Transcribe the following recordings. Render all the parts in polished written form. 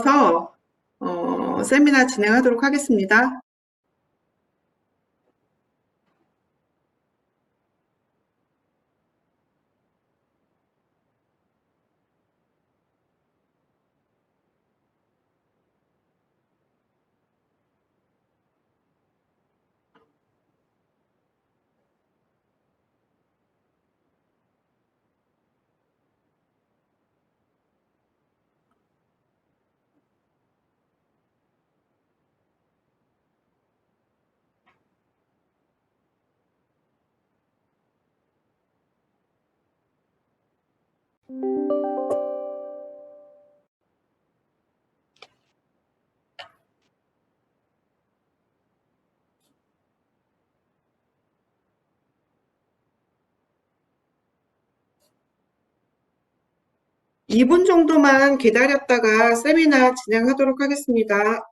이어서 세미나 진행하도록 하겠습니다. (2분) 정도만 기다렸다가 세미나 진행하도록 하겠습니다.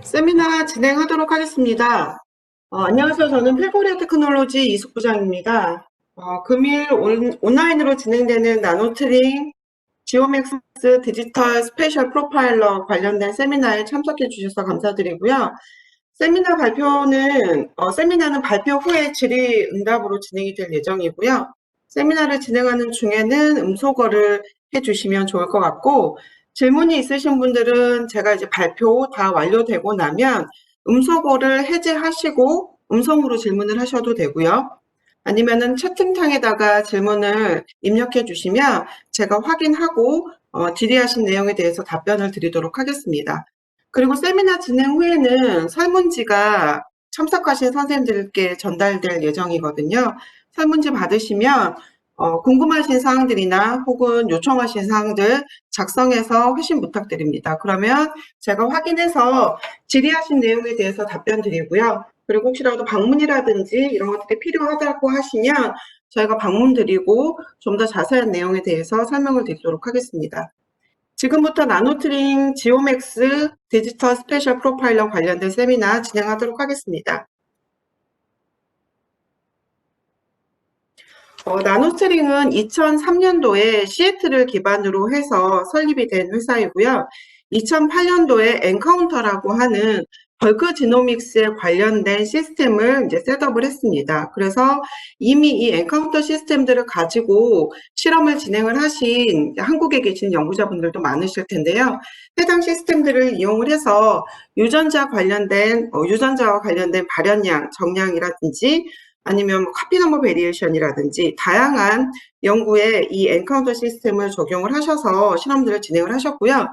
세미나 진행하도록 하겠습니다. 안녕하세요. 저는 필코리아 테크놀로지 이숙 부장입니다. 금일 온라인으로 진행되는 나노트링 지오맥스 디지털 스페셜 프로파일러 관련된 세미나에 참석해 주셔서 감사드리고요. 세미나는 발표 후에 질의응답으로 진행이 될 예정이고요. 세미나를 진행하는 중에는 음소거를 해주시면 좋을 것 같고, 질문이 있으신 분들은 제가 이제 발표 다 완료되고 나면 음소거를 해제하시고 음성으로 질문을 하셔도 되고요. 아니면은 채팅창에다가 질문을 입력해 주시면 제가 확인하고 질의하신 내용에 대해서 답변을 드리도록 하겠습니다. 그리고 세미나 진행 후에는 설문지가 참석하신 선생님들께 전달될 예정이거든요. 설문지 받으시면 궁금하신 사항들이나 혹은 요청하신 사항들 작성해서 회신 부탁드립니다. 그러면 제가 확인해서 질의하신 내용에 대해서 답변 드리고요. 그리고 혹시라도 방문이라든지 이런 것들이 필요하다고 하시면 저희가 방문 드리고 좀 더 자세한 내용에 대해서 설명을 드리도록 하겠습니다. 지금부터 나노트링 지오맥스 디지털 스페셜 프로파일러 관련된 세미나 진행하도록 하겠습니다. 나노스트링은 2003년도에 시애틀을 기반으로 해서 설립이 된 회사이고요. 2008년도에 엔카운터라고 하는 벌크 지노믹스에 관련된 시스템을 이제 셋업을 했습니다. 그래서 이미 이 엔카운터 시스템들을 가지고 실험을 진행을 하신 한국에 계신 연구자분들도 많으실 텐데요. 해당 시스템들을 이용을 해서 유전자와 관련된 발현량, 정량이라든지 아니면 카피 넘버 베리에이션이라든지 다양한 연구에 이 엔카운터 시스템을 적용을 하셔서 실험들을 진행을 하셨고요.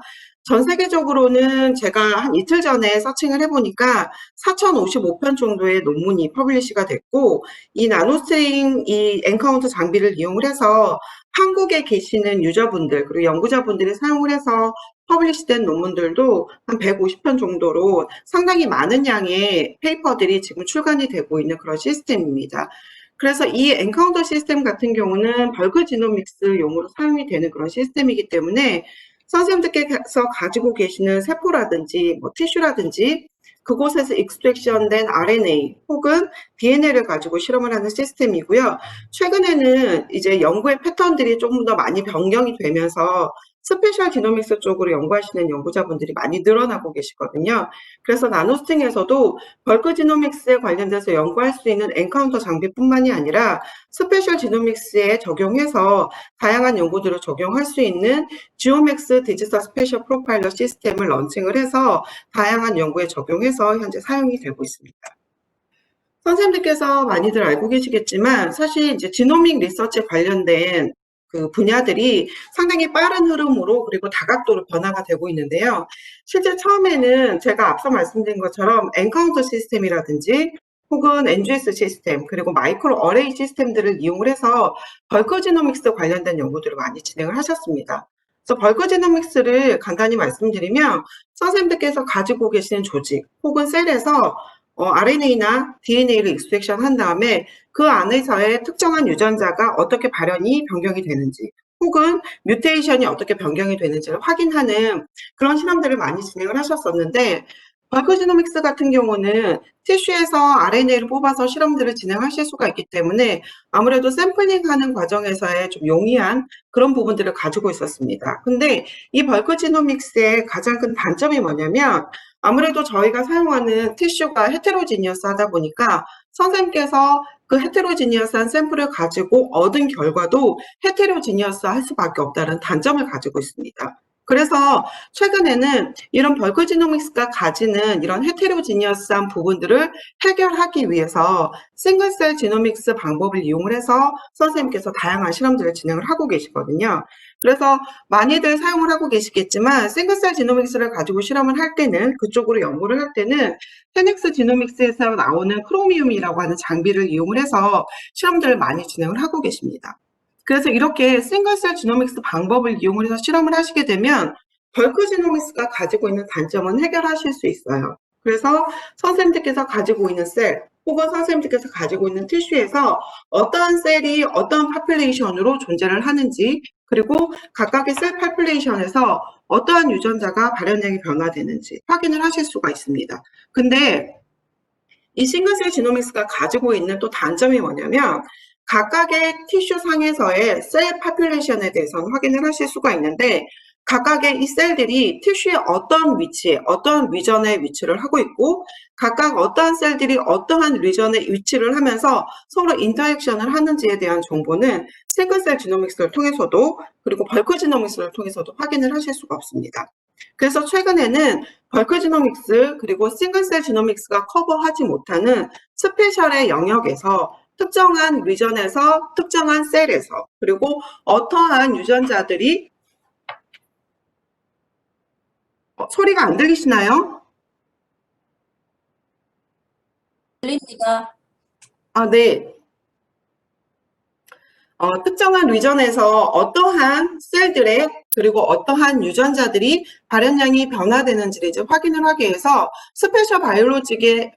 전 세계적으로는 제가 한 이틀 전에 서칭을 해보니까 4,055편 정도의 논문이 퍼블리시가 됐고, 이 나노스트링 이 엔카운터 장비를 이용을 해서 한국에 계시는 유저분들 그리고 연구자분들이 사용을 해서 퍼블리시된 논문들도 한 150편 정도로 상당히 많은 양의 페이퍼들이 지금 출간이 되고 있는 그런 시스템입니다. 그래서 이 엔카운터 시스템 같은 경우는 벌크 지노믹스용으로 사용이 되는 그런 시스템이기 때문에 선생님들께서 가지고 계시는 세포라든지 티슈라든지 그곳에서 익스트랙션된 RNA 혹은 DNA를 가지고 실험을 하는 시스템이고요. 최근에는 이제 연구의 패턴들이 조금 더 많이 변경이 되면서 스페셜 지노믹스 쪽으로 연구하시는 연구자분들이 많이 늘어나고 계시거든요. 그래서 나노스팅에서도 벌크 지노믹스에 관련돼서 연구할 수 있는 엔카운터 장비뿐만이 아니라 스페셜 지노믹스에 적용해서 다양한 연구들을 적용할 수 있는 지오맥스 디지털 스페셜 프로파일러 시스템을 런칭을 해서 다양한 연구에 적용해서 현재 사용이 되고 있습니다. 선생님들께서 많이들 알고 계시겠지만 사실 이제 지노믹 리서치에 관련된 그 분야들이 상당히 빠른 흐름으로 그리고 다각도로 변화가 되고 있는데요. 실제 처음에는 제가 앞서 말씀드린 것처럼 엔카운터 시스템이라든지 혹은 NGS 시스템 그리고 마이크로 어레이 시스템들을 이용을 해서 벌크 지노믹스 관련된 연구들을 많이 진행을 하셨습니다. 그래서 벌크 지노믹스를 간단히 말씀드리면 선생님들께서 가지고 계시는 조직 혹은 셀에서 RNA나 DNA를 익스트랙션 한 다음에 그 안에서의 특정한 유전자가 어떻게 발현이 변경이 되는지 혹은 뮤테이션이 어떻게 변경이 되는지를 확인하는 그런 실험들을 많이 진행을 하셨었는데 벌크지노믹스 같은 경우는 티슈에서 RNA를 뽑아서 실험들을 진행하실 수가 있기 때문에 아무래도 샘플링하는 과정에서의 좀 용이한 그런 부분들을 가지고 있었습니다. 근데 이 벌크지노믹스의 가장 큰 단점이 뭐냐면 아무래도 저희가 사용하는 티슈가 헤테로지니어스하다 보니까 선생님께서 그 헤테로지니어스한 샘플을 가지고 얻은 결과도 헤테로지니어스할 수밖에 없다는 단점을 가지고 있습니다. 그래서 최근에는 이런 벌크지노믹스가 가지는 이런 헤테로지니어스한 부분들을 해결하기 위해서 싱글셀 지노믹스 방법을 이용을 해서 선생님께서 다양한 실험들을 진행을 하고 계시거든요. 그래서 많이들 사용을 하고 계시겠지만 싱글셀 지노믹스를 가지고 실험을 할 때는 그쪽으로 연구를 할 때는 테넥스 지노믹스에서 나오는 크로미움이라고 하는 장비를 이용을 해서 실험들을 많이 진행을 하고 계십니다. 그래서 이렇게 싱글셀 지노믹스 방법을 이용을 해서 실험을 하시게 되면 벌크 지노믹스가 가지고 있는 단점은 해결하실 수 있어요. 그래서 선생님들께서 가지고 있는 셀 혹은 선생님들께서 가지고 있는 티슈에서 어떠한 셀이 어떤 파퓰레이션으로 존재를 하는지 그리고 각각의 셀 파퓰레이션에서 어떠한 유전자가 발현량이 변화되는지 확인을 하실 수가 있습니다. 근데 이 싱글셀 지노믹스가 가지고 있는 또 단점이 뭐냐면 각각의 티슈 상에서의 셀 파퓰레이션에 대해서는 확인을 하실 수가 있는데 각각의 이 셀들이 티슈의 어떤 위치에 어떤 리전에 위치를 하고 있고 각각 어떠한 셀들이 어떠한 리전에 위치를 하면서 서로 인터액션을 하는지에 대한 정보는 싱글셀 지노믹스를 통해서도 그리고 벌크 지노믹스를 통해서도 확인을 하실 수가 없습니다. 그래서 최근에는 벌크 지노믹스 그리고 싱글셀 지노믹스가 커버하지 못하는 스페셜의 영역에서 특정한 리전에서 특정한 셀에서 그리고 어떠한 유전자들이 소리가 안 들리시나요? 들립니다. 네. 특정한 리전에서 어떠한 셀들의 그리고 어떠한 유전자들이 발현량이 변화되는지를 이제 확인을 하기 위해서 스페셜 바이올로직에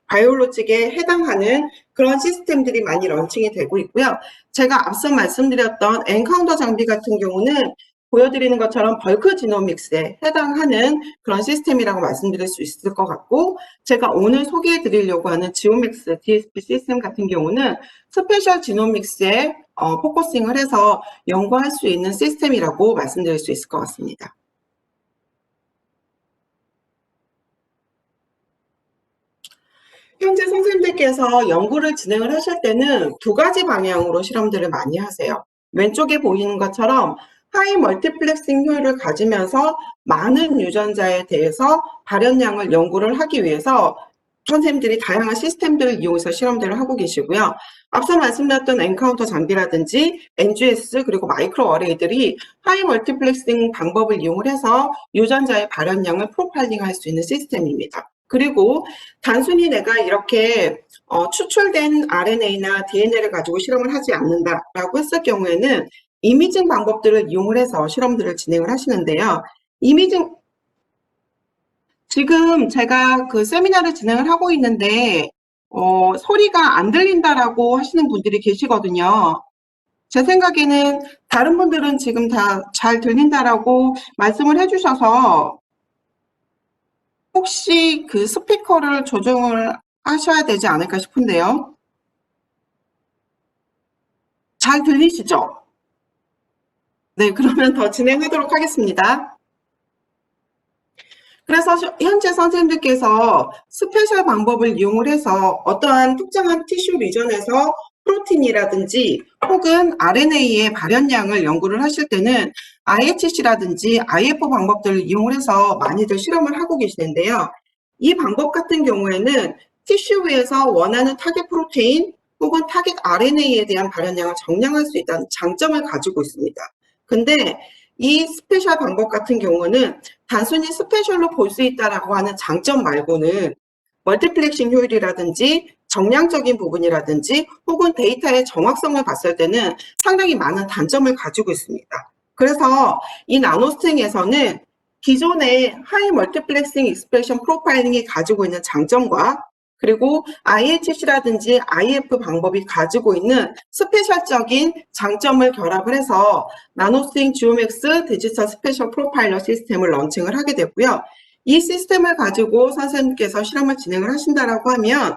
해당하는 그런 시스템들이 많이 런칭이 되고 있고요. 제가 앞서 말씀드렸던 엔카운터 장비 같은 경우는 보여드리는 것처럼 벌크 지노믹스에 해당하는 그런 시스템이라고 말씀드릴 수 있을 것 같고 제가 오늘 소개해 드리려고 하는 지오맥스 DSP 시스템 같은 경우는 스페셜 지노믹스에 포커싱을 해서 연구할 수 있는 시스템이라고 말씀드릴 수 있을 것 같습니다. 현재 선생님들께서 연구를 진행을 하실 때는 두 가지 방향으로 실험들을 많이 하세요. 왼쪽에 보이는 것처럼 하이 멀티플렉싱 효율을 가지면서 많은 유전자에 대해서 발현량을 연구를 하기 위해서 선생님들이 다양한 시스템들을 이용해서 실험들을 하고 계시고요. 앞서 말씀드렸던 엔카운터 장비라든지 NGS 그리고 마이크로 어레이들이 하이 멀티플렉싱 방법을 이용을 해서 유전자의 발현량을 프로파일링할 수 있는 시스템입니다. 그리고 단순히 내가 이렇게 추출된 RNA나 DNA를 가지고 실험을 하지 않는다라고 했을 경우에는 이미징 방법들을 이용을 해서 실험들을 진행을 하시는데요. 지금 제가 그 세미나를 진행을 하고 있는데 소리가 안 들린다라고 하시는 분들이 계시거든요. 제 생각에는 다른 분들은 지금 다 잘 들린다라고 말씀을 해주셔서 혹시 그 스피커를 조정을 하셔야 되지 않을까 싶은데요. 잘 들리시죠? 네, 그러면 더 진행하도록 하겠습니다. 그래서 현재 선생님들께서 스페셜 방법을 이용을 해서 어떠한 특정한 티슈 리전에서 프로틴이라든지 혹은 RNA의 발현량을 연구를 하실 때는 IHC라든지 IF 방법들을 이용을 해서 많이들 실험을 하고 계시는데요. 이 방법 같은 경우에는 티슈 위에서 원하는 타겟 프로테인 혹은 타겟 RNA에 대한 발현량을 정량할 수 있다는 장점을 가지고 있습니다. 근데 이 스페셜 방법 같은 경우는 단순히 스페셜로 볼 수 있다라고 하는 장점 말고는 멀티플렉싱 효율이라든지 정량적인 부분이라든지 혹은 데이터의 정확성을 봤을 때는 상당히 많은 단점을 가지고 있습니다. 그래서 이 나노스팅에서는 기존의 하이 멀티플렉싱 익스프레션 프로파일링이 가지고 있는 장점과 그리고 IHC라든지 IF 방법이 가지고 있는 스페셜적인 장점을 결합을 해서 나노스팅 지오맥스 디지털 스페셜 프로파일러 시스템을 런칭을 하게 됐고요. 이 시스템을 가지고 선생님께서 실험을 진행을 하신다라고 하면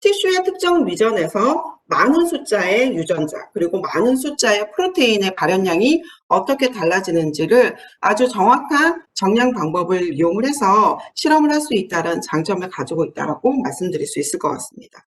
티슈의 특정 리전에서 많은 숫자의 유전자 그리고 많은 숫자의 프로테인의 발현량이 어떻게 달라지는지를 아주 정확한 정량 방법을 이용을 해서 실험을 할 수 있다는 장점을 가지고 있다고 말씀드릴 수 있을 것 같습니다.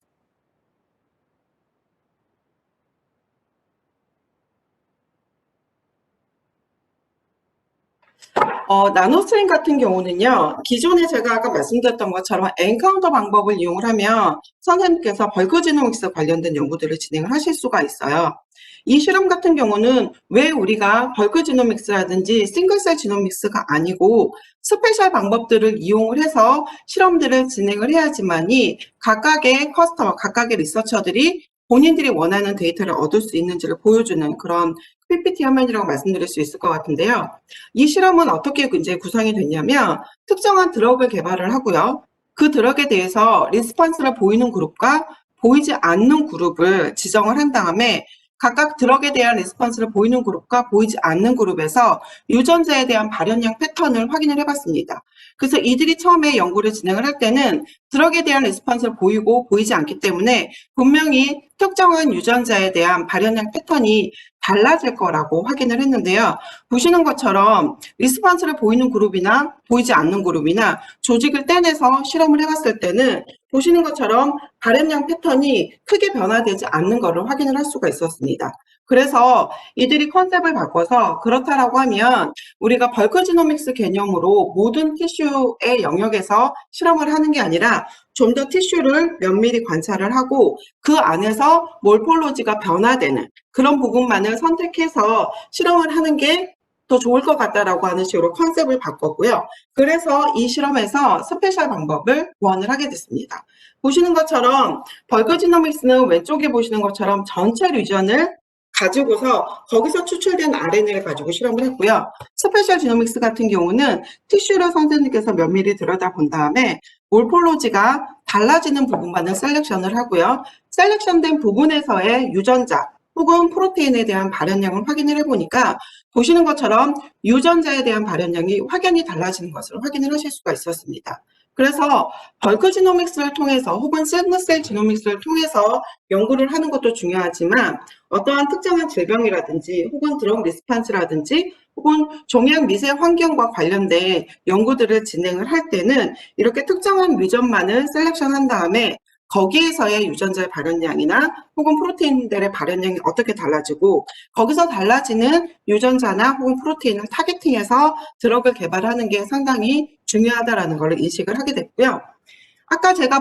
나노스트링 같은 경우는요, 기존에 제가 아까 말씀드렸던 것처럼 엔카운터 방법을 이용을 하면 선생님께서 벌크지노믹스 관련된 연구들을 진행을 하실 수가 있어요. 이 실험 같은 경우는 왜 우리가 벌크지노믹스라든지 싱글셀 지노믹스가 아니고 스페셜 방법들을 이용을 해서 실험들을 진행을 해야지만이 각각의 커스터머, 각각의 리서처들이 본인들이 원하는 데이터를 얻을 수 있는지를 보여주는 그런 PPT 화면이라고 말씀드릴 수 있을 것 같은데요. 이 실험은 어떻게 이제 구성이 됐냐면 특정한 드럭을 개발을 하고요. 그 드럭에 대해서 리스폰스를 보이는 그룹과 보이지 않는 그룹을 지정을 한 다음에 각각 드럭에 대한 리스폰스를 보이는 그룹과 보이지 않는 그룹에서 유전자에 대한 발현량 패턴을 확인을 해봤습니다. 그래서 이들이 처음에 연구를 진행을 할 때는 드럭에 대한 리스폰스를 보이고 보이지 않기 때문에 분명히 특정한 유전자에 대한 발현량 패턴이 달라질 거라고 확인을 했는데요. 보시는 것처럼 리스폰스를 보이는 그룹이나 보이지 않는 그룹이나 조직을 떼내서 실험을 해봤을 때는 보시는 것처럼 발현량 패턴이 크게 변화되지 않는 것을 확인을 할 수가 있었습니다. 그래서 이들이 컨셉을 바꿔서 그렇다라고 하면 우리가 벌크지노믹스 개념으로 모든 티슈의 영역에서 실험을 하는 게 아니라 좀 더 티슈를 면밀히 관찰을 하고 그 안에서 몰폴로지가 변화되는 그런 부분만을 선택해서 실험을 하는 게 더 좋을 것 같다라고 하는 식으로 컨셉을 바꿨고요. 그래서 이 실험에서 스페셜 방법을 구현을 하게 됐습니다. 보시는 것처럼 벌크지노믹스는 왼쪽에 보시는 것처럼 전체 리전을 가지고서 거기서 추출된 RNA를 가지고 실험을 했고요. 스페셜 지노믹스 같은 경우는 티슈를 선생님께서 면밀히 들여다본 다음에 몰폴로지가 달라지는 부분만을 셀렉션을 하고요. 셀렉션된 부분에서의 유전자 혹은 프로테인에 대한 발현량을 확인을 해보니까 보시는 것처럼 유전자에 대한 발현량이 확연히 달라지는 것을 확인을 하실 수가 있었습니다. 그래서 벌크 지노믹스를 통해서 혹은 싱글셀 지노믹스를 통해서 연구를 하는 것도 중요하지만 어떠한 특정한 질병이라든지 혹은 드럭 리스판스라든지 혹은 종양 미세 환경과 관련된 연구들을 진행을 할 때는 이렇게 특정한 리전만을 셀렉션한 다음에 거기에서의 유전자의 발현량이나 혹은 프로테인들의 발현량이 어떻게 달라지고 거기서 달라지는 유전자나 혹은 프로테인을 타겟팅해서 드럭을 개발하는 게 상당히 중요하다라는 걸 인식을 하게 됐고요. 아까 제가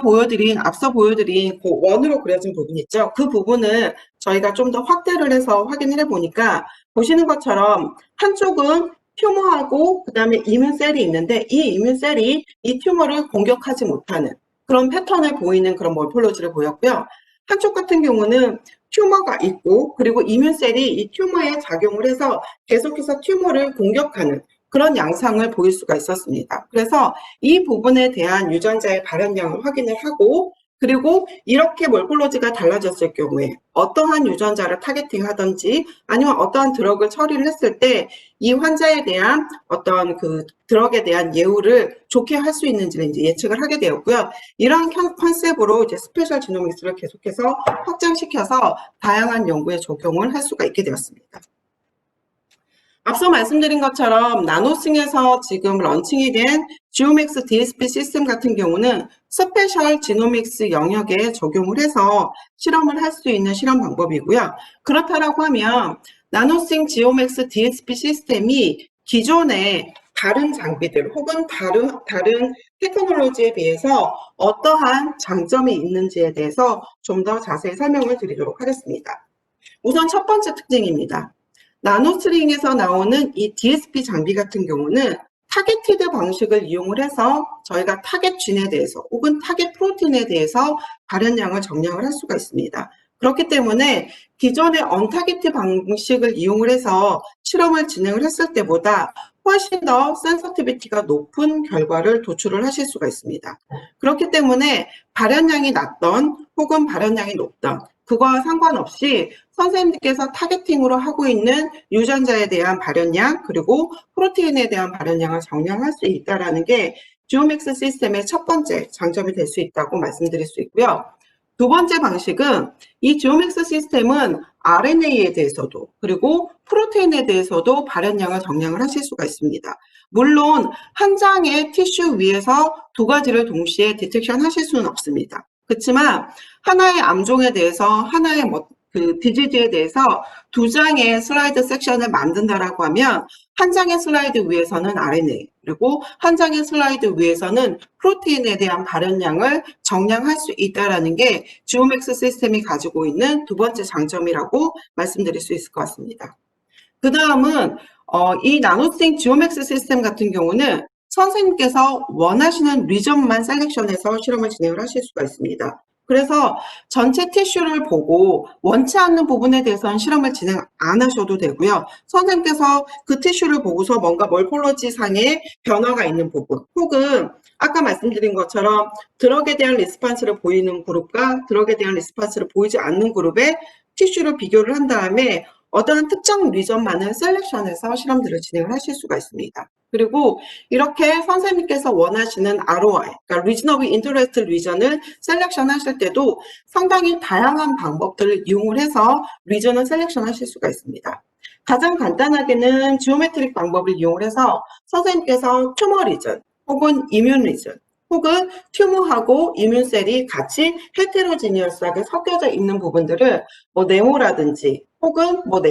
앞서 보여드린 그 원으로 그려진 부분 있죠? 그 부분을 저희가 좀 더 확대를 해서 확인을 해보니까 보시는 것처럼 한쪽은 튜머하고 그 다음에 이뮨셀이 있는데 이 이뮨셀이 이 튜머를 공격하지 못하는 그런 패턴을 보이는 그런 몰폴로지를 보였고요. 한쪽 같은 경우는 튜머가 있고 그리고 이뮨셀이 이 튜머에 작용을 해서 계속해서 튜머를 공격하는 그런 양상을 보일 수가 있었습니다. 그래서 이 부분에 대한 유전자의 발현량을 확인을 하고 그리고 이렇게 몰폴로지가 달라졌을 경우에 어떠한 유전자를 타겟팅하든지 아니면 어떠한 드럭을 처리를 했을 때 이 환자에 대한 어떤 그 드럭에 대한 예후를 좋게 할 수 있는지를 이제 예측을 하게 되었고요. 이런 컨셉으로 이제 스페셜 지노믹스를 계속해서 확장시켜서 다양한 연구에 적용을 할 수가 있게 되었습니다. 앞서 말씀드린 것처럼 나노싱에서 지금 런칭이 된 지오맥스 DSP 시스템 같은 경우는 스페셜 지노믹스 영역에 적용을 해서 실험을 할 수 있는 실험 방법이고요. 그렇다라고 하면 나노싱 지오맥스 DSP 시스템이 기존의 다른 장비들 혹은 다른 테크놀로지에 비해서 어떠한 장점이 있는지에 대해서 좀 더 자세히 설명을 드리도록 하겠습니다. 우선 첫 번째 특징입니다. 나노스트링에서 나오는 이 DSP 장비 같은 경우는 타겟티드 방식을 이용을 해서 저희가 타겟 쥔에 대해서 혹은 타겟 프로틴에 대해서 발현량을 정량을 할 수가 있습니다. 그렇기 때문에 기존의 언타겟트 방식을 이용을 해서 실험을 진행을 했을 때보다 훨씬 더 센서티비티가 높은 결과를 도출을 하실 수가 있습니다. 그렇기 때문에 발현량이 낮던 혹은 발현량이 높던 그거와 상관없이 선생님께서 타겟팅으로 하고 있는 유전자에 대한 발현량 그리고 프로테인에 대한 발현량을 정량할 수 있다는 게 지오맥스 시스템의 첫 번째 장점이 될 수 있다고 말씀드릴 수 있고요. 두 번째 방식은 이 지오맥스 시스템은 RNA에 대해서도 그리고 프로테인에 대해서도 발현량을 정량을 하실 수가 있습니다. 물론 한 장의 티슈 위에서 두 가지를 동시에 디텍션 하실 수는 없습니다. 그렇지만 하나의 암종에 대해서 하나의 디지즈에 대해서 두 장의 슬라이드 섹션을 만든다라고 하면 한 장의 슬라이드 위에서는 RNA 그리고 한 장의 슬라이드 위에서는 프로테인에 대한 발현량을 정량할 수 있다는 게 지오맥스 시스템이 가지고 있는 두 번째 장점이라고 말씀드릴 수 있을 것 같습니다. 그 다음은 이 나노싱 지오맥스 시스템 같은 경우는 선생님께서 원하시는 리전만 셀렉션해서 실험을 진행을 하실 수가 있습니다. 그래서 전체 티슈를 보고 원치 않는 부분에 대해서는 실험을 진행 안 하셔도 되고요. 선생님께서 그 티슈를 보고서 뭔가 몰폴로지 상의 변화가 있는 부분 혹은 아까 말씀드린 것처럼 드럭에 대한 리스판스를 보이는 그룹과 드럭에 대한 리스판스를 보이지 않는 그룹의 티슈를 비교를 한 다음에 어떤 특정 리전만을 셀렉션해서 실험들을 진행을 하실 수가 있습니다. 그리고 이렇게 선생님께서 원하시는 ROI, 그러니까 Region of Interest 리전을 셀렉션 하실 때도 상당히 다양한 방법들을 이용을 해서 리전을 셀렉션 하실 수가 있습니다. 가장 간단하게는 지오메트릭 방법을 이용을 해서 선생님께서 튜머 리전 혹은 이뮨 리전 혹은 튜머하고 이뮨셀이 같이 헤테로지니어스하게 섞여져 있는 부분들을 뭐 네모라든지 혹은 뭐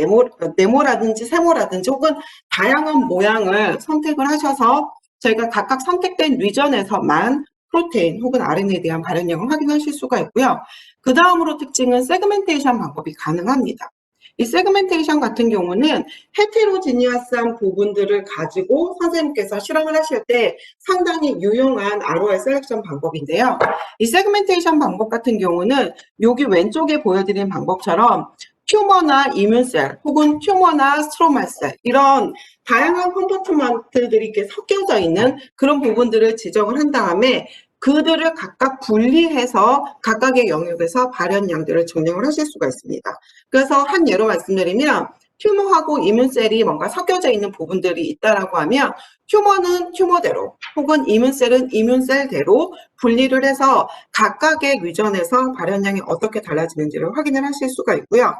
네모라든지 세모라든지 혹은 다양한 모양을 선택을 하셔서 저희가 각각 선택된 리전에서만 프로테인 혹은 RNA에 대한 발현량을 확인하실 수가 있고요. 그 다음으로 특징은 세그멘테이션 방법이 가능합니다. 이 세그멘테이션 같은 경우는 헤테로지니어스한 부분들을 가지고 선생님께서 실험을 하실 때 상당히 유용한 ROI 셀렉션 방법인데요. 이 세그멘테이션 방법 같은 경우는 여기 왼쪽에 보여드린 방법처럼 튜머나 이뮨셀 혹은 튜머나 스트로말셀 이런 다양한 컴포트먼트들이 이렇게 섞여져 있는 그런 부분들을 지정을 한 다음에 그들을 각각 분리해서 각각의 영역에서 발현량들을 정량을 하실 수가 있습니다. 그래서 한 예로 말씀드리면 튜머하고 이뮨셀이 뭔가 섞여져 있는 부분들이 있다라고 하면 튜머는 튜머대로 혹은 이뮨셀은 이뮨셀대로 분리를 해서 각각의 리전에서 발현량이 어떻게 달라지는지를 확인을 하실 수가 있고요.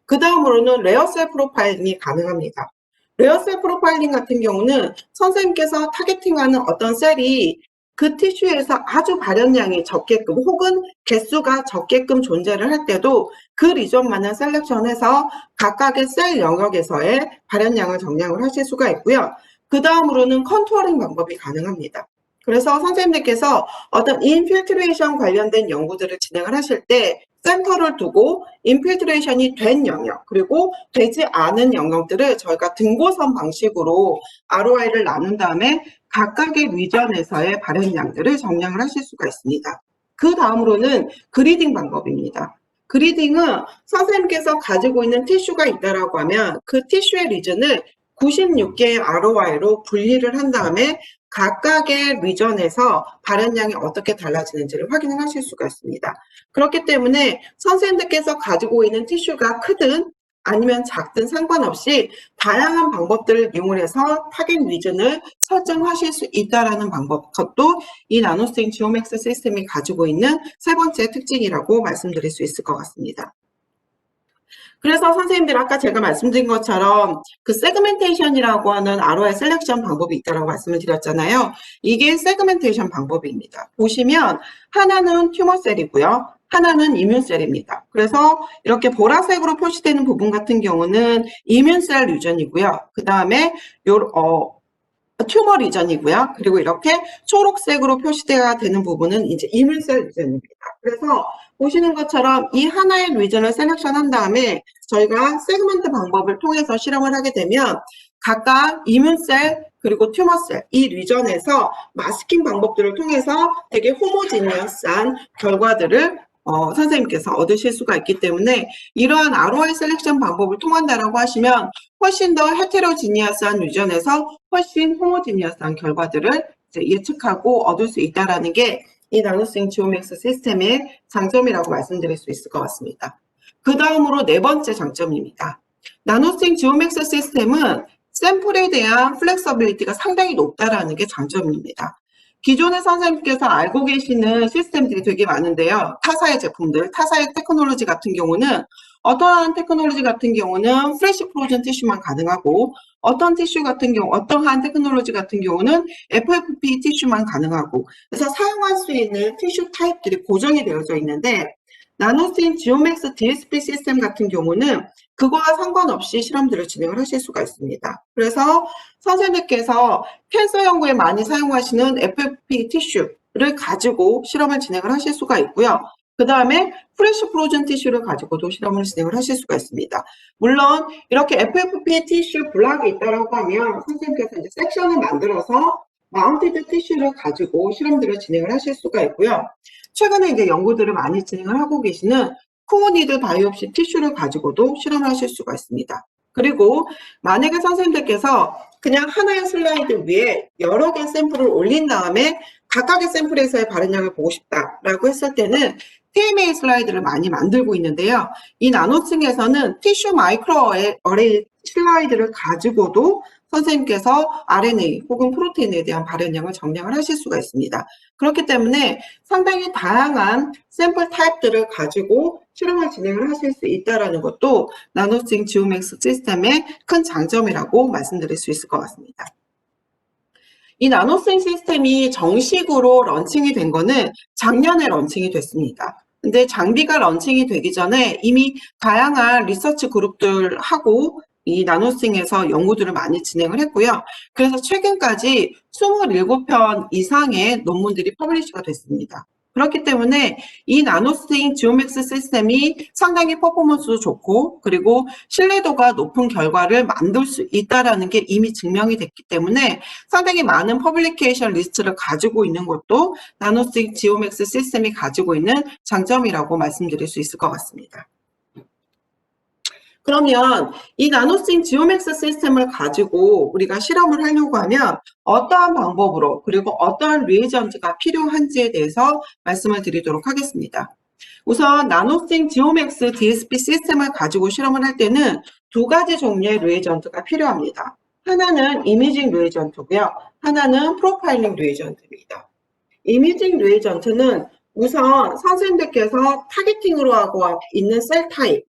그 다음으로는 레어셀 프로파일링이 가능합니다. 레어셀 프로파일링 같은 경우는 선생님께서 타겟팅하는 어떤 셀이 그 티슈에서 아주 발현량이 적게끔 혹은 개수가 적게끔 존재를 할 때도 그 리전만을 셀렉션해서 각각의 셀 영역에서의 발현량을 정량을 하실 수가 있고요. 그 다음으로는 컨투어링 방법이 가능합니다. 그래서 선생님들께서 어떤 인필트레이션 관련된 연구들을 진행을 하실 때 센터를 두고 인필트레이션이 된 영역 그리고 되지 않은 영역들을 저희가 등고선 방식으로 ROI를 나눈 다음에 각각의 리전에서의 발현량들을 정량을 하실 수가 있습니다. 그 다음으로는 그리딩 방법입니다. 그리딩은 선생님께서 가지고 있는 티슈가 있다라고 하면 그 티슈의 리전을 96개의 ROI로 분리를 한 다음에 각각의 리전에서 발현량이 어떻게 달라지는지를 확인을 하실 수가 있습니다. 그렇기 때문에 선생님들께서 가지고 있는 티슈가 크든 아니면 작든 상관없이 다양한 방법들을 이용해서 타겟 리전을 설정하실 수 있다는 방법, 그것도 이 나노스팅 지오맥스 시스템이 가지고 있는 세 번째 특징이라고 말씀드릴 수 있을 것 같습니다. 그래서 선생님들 아까 제가 말씀드린 것처럼 그 세그멘테이션이라고 하는 ROI 셀렉션 방법이 있다고 말씀을 드렸잖아요. 이게 세그멘테이션 방법입니다. 보시면 하나는 튜머셀이고요. 하나는 이뮨셀입니다. 그래서 이렇게 보라색으로 표시되는 부분 같은 경우는 이뮨셀 리전이고요. 그 다음에 튜머 리전이고요. 그리고 이렇게 초록색으로 표시되어 되는 부분은 이제 이뮨셀 리전입니다. 그래서 보시는 것처럼 이 하나의 리전을 셀렉션한 다음에 저희가 세그먼트 방법을 통해서 실험을 하게 되면 각각 이뮨셀 그리고 튜머셀 이 리전에서 마스킹 방법들을 통해서 되게 호모지니어스한 결과들을 선생님께서 얻으실 수가 있기 때문에 이러한 ROI 셀렉션 방법을 통한다라고 하시면 훨씬 더 헤테로지니어스한 리전에서 훨씬 호모지니어스한 결과들을 이제 예측하고 얻을 수 있다라는 게 이 나노스윙 지오맥스 시스템의 장점이라고 말씀드릴 수 있을 것 같습니다. 그 다음으로 네 번째 장점입니다. 나노스윙 지오맥스 시스템은 샘플에 대한 플렉서빌리티가 상당히 높다라는 게 장점입니다. 기존의 선생님께서 알고 계시는 시스템들이 되게 많은데요. 타사의 제품들, 타사의 테크놀로지 같은 경우는 어떠한 테크놀로지 같은 경우는 프레시 프로즌 티슈만 가능하고 어떠한 테크놀로지 같은 경우는 FFP 티슈만 가능하고 그래서 사용할 수 있는 티슈 타입들이 고정이 되어져 있는데 나노스윙 지오맥스 DSP 시스템 같은 경우는 그거와 상관없이 실험들을 진행을 하실 수가 있습니다. 그래서 선생님께서 캔서 연구에 많이 사용하시는 FFP 티슈를 가지고 실험을 진행을 하실 수가 있고요. 그 다음에 프레시 프로즌 티슈를 가지고도 실험을 진행을 하실 수가 있습니다. 물론 이렇게 FFP 티슈 블락이 있다고 하면 선생님께서 이제 섹션을 만들어서 마운티드 티슈를 가지고 실험들을 진행을 하실 수가 있고요. 최근에 이제 연구들을 많이 진행을 하고 계시는 코어니드 바이옵시 티슈를 가지고도 실험을 하실 수가 있습니다. 그리고 만약에 선생님들께서 그냥 하나의 슬라이드 위에 여러 개의 샘플을 올린 다음에 각각의 샘플에서의 발현량을 보고 싶다라고 했을 때는 TMA 슬라이드를 많이 만들고 있는데요. 이 나노층에서는 티슈 마이크로 어레이 슬라이드를 가지고도 선생님께서 RNA 혹은 프로테인에 대한 발현량을 정량을 하실 수가 있습니다. 그렇기 때문에 상당히 다양한 샘플 타입들을 가지고 실험을 진행을 하실 수 있다는 것도 나노스윙 지오맥스 시스템의 큰 장점이라고 말씀드릴 수 있을 것 같습니다. 이 나노스윙 시스템이 정식으로 런칭이 된 거는 작년에 런칭이 됐습니다. 근데 장비가 런칭이 되기 전에 이미 다양한 리서치 그룹들하고 이 나노스윙에서 연구들을 많이 진행을 했고요. 그래서 최근까지 27편 이상의 논문들이 퍼블리시가 됐습니다. 그렇기 때문에 이 나노스윙 지오맥스 시스템이 상당히 퍼포먼스도 좋고 그리고 신뢰도가 높은 결과를 만들 수 있다는 게 이미 증명이 됐기 때문에 상당히 많은 퍼블리케이션 리스트를 가지고 있는 것도 나노스윙 지오맥스 시스템이 가지고 있는 장점이라고 말씀드릴 수 있을 것 같습니다. 그러면 이 나노스윙 지오맥스 시스템을 가지고 우리가 실험을 하려고 하면 어떠한 방법으로 그리고 어떠한 리에이전트가 필요한지에 대해서 말씀을 드리도록 하겠습니다. 우선 나노스윙 지오맥스 DSP 시스템을 가지고 실험을 할 때는 두 가지 종류의 리에이전트가 필요합니다. 하나는 이미징 리에이전트고요. 하나는 프로파일링 리에이전트입니다. 이미징 리에이전트는 우선 선생님들께서 타겟팅으로 하고 있는 셀 타입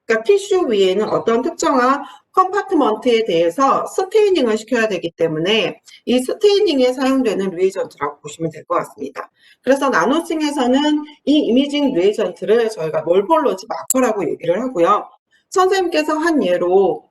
그러니까 티슈 위에는 어떤 특정한 컴파트먼트에 대해서 스테이닝을 시켜야 되기 때문에 이 스테이닝에 사용되는 리에이전트라고 보시면 될 것 같습니다. 그래서 나노스윙에서는 이 이미징 리에이전트를 저희가 몰폴로지 마커라고 얘기를 하고요. 선생님께서 한 예로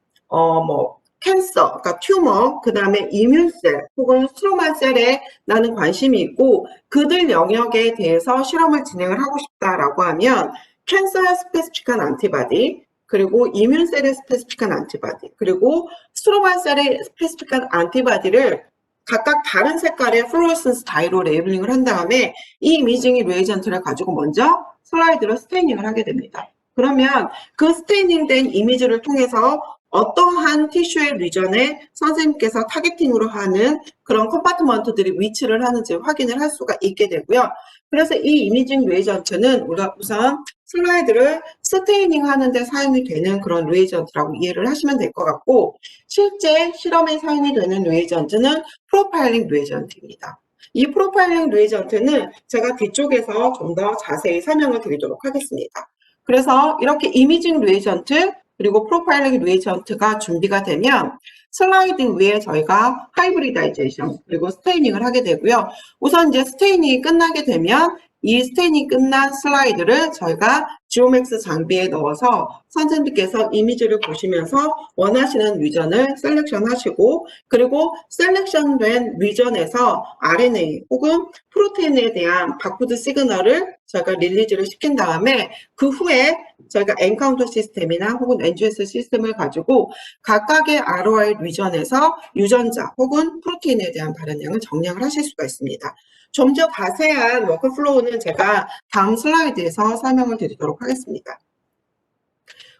캔서, 그러니까 튜머, 그 다음에 이뮨셀 혹은 스트로마 셀에 나는 관심이 있고 그들 영역에 대해서 실험을 진행을 하고 싶다라고 하면 캔서에 스페시픽한 안티바디, 그리고 이뮨셀에 스페시픽한 안티바디, 그리고 스트로마셀에 스페시픽한 안티바디를 각각 다른 색깔의 플로레센스 다이로 레이블링을 한 다음에 이 이미징 리에이전트를 가지고 먼저 슬라이드로 스테이닝을 하게 됩니다. 그러면 그 스테이닝된 이미지를 통해서 어떠한 티슈의 리전에 선생님께서 타겟팅으로 하는 그런 컴파트먼트들이 위치를 하는지 확인을 할 수가 있게 되고요. 그래서 이 이미징 리에이전트는 우리가 우선 슬라이드를 스테이닝 하는데 사용이 되는 그런 리에이전트라고 이해를 하시면 될 것 같고 실제 실험에 사용이 되는 리에이전트는 프로파일링 리에이전트입니다. 이 프로파일링 리에이전트는 제가 뒤쪽에서 좀 더 자세히 설명을 드리도록 하겠습니다. 그래서 이렇게 이미징 리에이전트 그리고 프로파일링 리에이전트가 준비가 되면 슬라이드 위에 저희가 하이브리다이제이션 그리고 스테이닝을 하게 되고요. 우선 이제 스테이닝이 끝나게 되면 이 스테이닝 끝난 슬라이드를 저희가 지오맥스 장비에 넣어서 선생님께서 이미지를 보시면서 원하시는 리전을 셀렉션 하시고 그리고 셀렉션된 리전에서 RNA 혹은 프로테인에 대한 바코드 시그널을 저희가 릴리즈를 시킨 다음에 그 후에 저희가 엔카운터 시스템이나 혹은 NGS 시스템을 가지고 각각의 ROI 리전에서 유전자 혹은 프로테인에 대한 발현량을 정량을 하실 수가 있습니다. 좀 더 자세한 워크플로우는 제가 다음 슬라이드에서 설명을 드리도록 하겠습니다.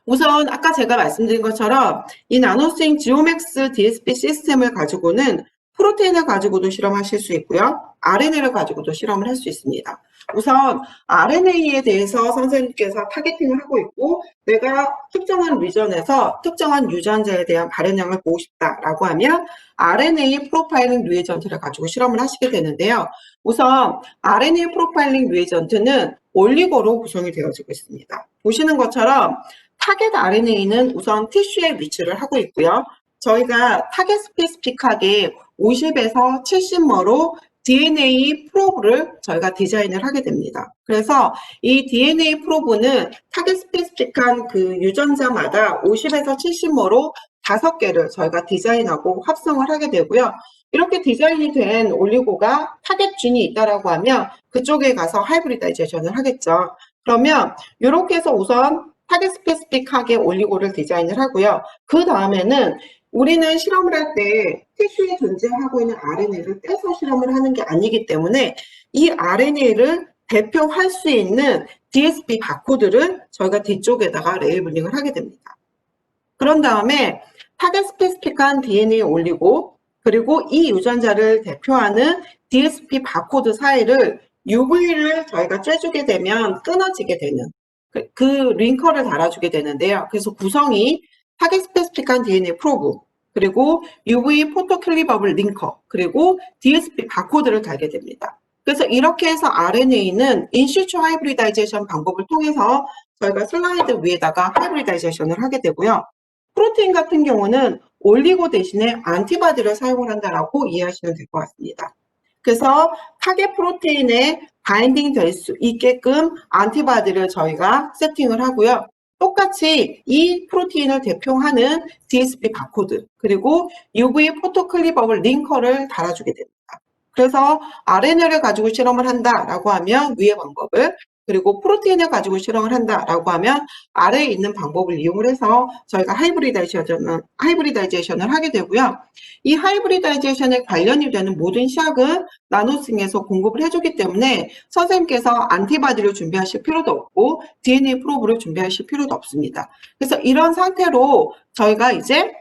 우선 아까 제가 말씀드린 것처럼 이 나노스윙 지오맥스 DSP 시스템을 가지고는 프로테인을 가지고도 실험하실 수 있고요. RNA를 가지고도 실험을 할 수 있습니다. 우선 RNA에 대해서 선생님께서 타겟팅을 하고 있고 내가 특정한 리전에서 특정한 유전자에 대한 발현량을 보고 싶다라고 하면 RNA 프로파일링 리에이전트를 가지고 실험을 하시게 되는데요. 우선 RNA 프로파일링 리에이전트는 올리고로 구성이 되어지고 있습니다. 보시는 것처럼 타겟 RNA는 우선 티슈에 위치를 하고 있고요. 저희가 타겟 스페시픽하게 50에서 70머로 DNA 프로브를 저희가 디자인을 하게 됩니다. 그래서 이 DNA 프로브는 타겟 스페시픽한 그 유전자마다 50에서 70머로 5개를 저희가 디자인하고 합성을 하게 되고요. 이렇게 디자인이 된 올리고가 타겟 균이 있다라고 하면 그쪽에 가서 하이브리다이제이션을 하겠죠. 그러면 이렇게 해서 우선 타겟 스페시픽하게 올리고를 디자인을 하고요. 그 다음에는 우리는 실험을 할 때 티슈에 존재하고 있는 RNA를 떼서 실험을 하는 게 아니기 때문에 이 RNA를 대표할 수 있는 DSP 바코드를 저희가 뒤쪽에다가 레이블링을 하게 됩니다. 그런 다음에 타겟 스페시픽한 DNA 올리고 그리고 이 유전자를 대표하는 DSP 바코드 사이를 UV를 저희가 쬐주게 되면 끊어지게 되는 그 링커를 달아주게 되는데요. 그래서 구성이 타겟 스페시픽한 DNA 프로브 그리고 UV 포토 클리버블 링커 그리고 DSP 바코드를 달게 됩니다. 그래서 이렇게 해서 RNA는 인시추 하이브리다이제이션 방법을 통해서 저희가 슬라이드 위에다가 하이브리다이제이션을 하게 되고요. 프로테인 같은 경우는 올리고 대신에 안티바디를 사용을 한다라고 이해하시면 될 것 같습니다. 그래서 타겟 프로테인에 바인딩 될 수 있게끔 안티바디를 저희가 세팅을 하고요. 똑같이 이 프로테인을 대표하는 DSP 바코드 그리고 UV 포토클리버블 링커를 달아주게 됩니다. 그래서 RNA를 가지고 실험을 한다라고 하면 위의 방법을 그리고 프로테인을 가지고 실험을 한다라고 하면 아래에 있는 방법을 이용을 해서 저희가 하이브리다이제이션을 하게 되고요. 이 하이브리다이제이션에 관련이 되는 모든 시약은 나노스윙에서 공급을 해주기 때문에 선생님께서 안티바디를 준비하실 필요도 없고 DNA 프로브를 준비하실 필요도 없습니다. 그래서 이런 상태로 저희가 이제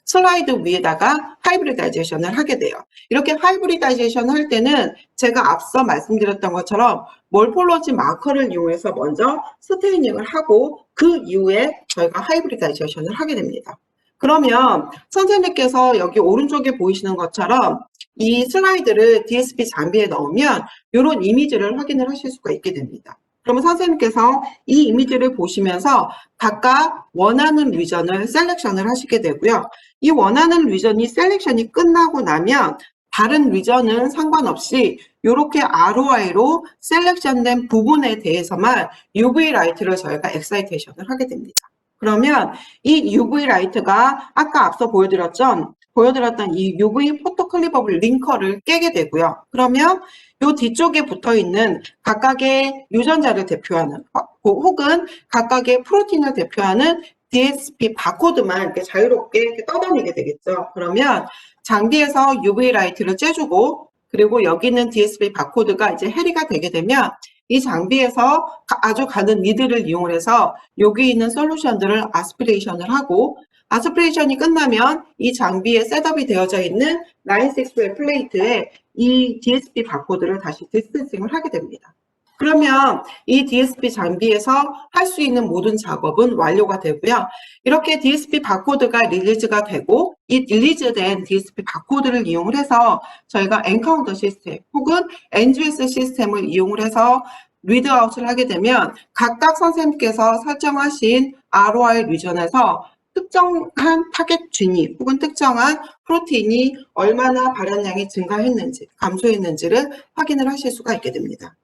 슬라이드 위에다가 하이브리다이제이션을 하게 돼요. 이렇게 하이브리다이제이션을 할 때는 제가 앞서 말씀드렸던 것처럼 몰폴러지 마커를 이용해서 먼저 스테이닝을 하고 그 이후에 저희가 하이브리다이제이션을 하게 됩니다. 그러면 선생님께서 여기 오른쪽에 보이시는 것처럼 이 슬라이드를 DSP 장비에 넣으면 이런 이미지를 확인을 하실 수가 있게 됩니다. 그러면 선생님께서 이 이미지를 보시면서 각각 원하는 리전을 셀렉션을 하시게 되고요. 이 원하는 리전이 셀렉션이 끝나고 나면 다른 리전은 상관없이 이렇게 ROI로 셀렉션된 부분에 대해서만 UV 라이트를 저희가 엑사이테이션을 하게 됩니다. 그러면 이 UV 라이트가 아까 앞서 보여드렸던 이 UV 포토클리버블 링커를 깨게 되고요. 그러면 이 뒤쪽에 붙어 있는 각각의 유전자를 대표하는 혹은 각각의 프로틴을 대표하는 DSP 바코드만 이렇게 자유롭게 이렇게 떠다니게 되겠죠. 그러면 장비에서 UV 라이트를 쬐주고 그리고 여기 있는 DSP 바코드가 이제 해리가 되게 되면 이 장비에서 아주 가는 리드를 이용해서 여기 있는 솔루션들을 아스피레이션을 하고 아스피레이션이 끝나면 이 장비에 셋업이 되어져 있는 960 플레이트에 이 DSP 바코드를 다시 디스텐싱을 하게 됩니다. 그러면 이 DSP 장비에서 할 수 있는 모든 작업은 완료가 되고요. 이렇게 DSP 바코드가 릴리즈가 되고 이 릴리즈된 DSP 바코드를 이용을 해서 저희가 엔카운터 시스템 혹은 NGS 시스템을 이용을 해서 리드아웃을 하게 되면 각각 선생님께서 설정하신 ROI 리전에서 특정한 타겟 진이 혹은 특정한 프로테인이 얼마나 발현량이 증가했는지, 감소했는지를 확인을 하실 수가 있게 됩니다.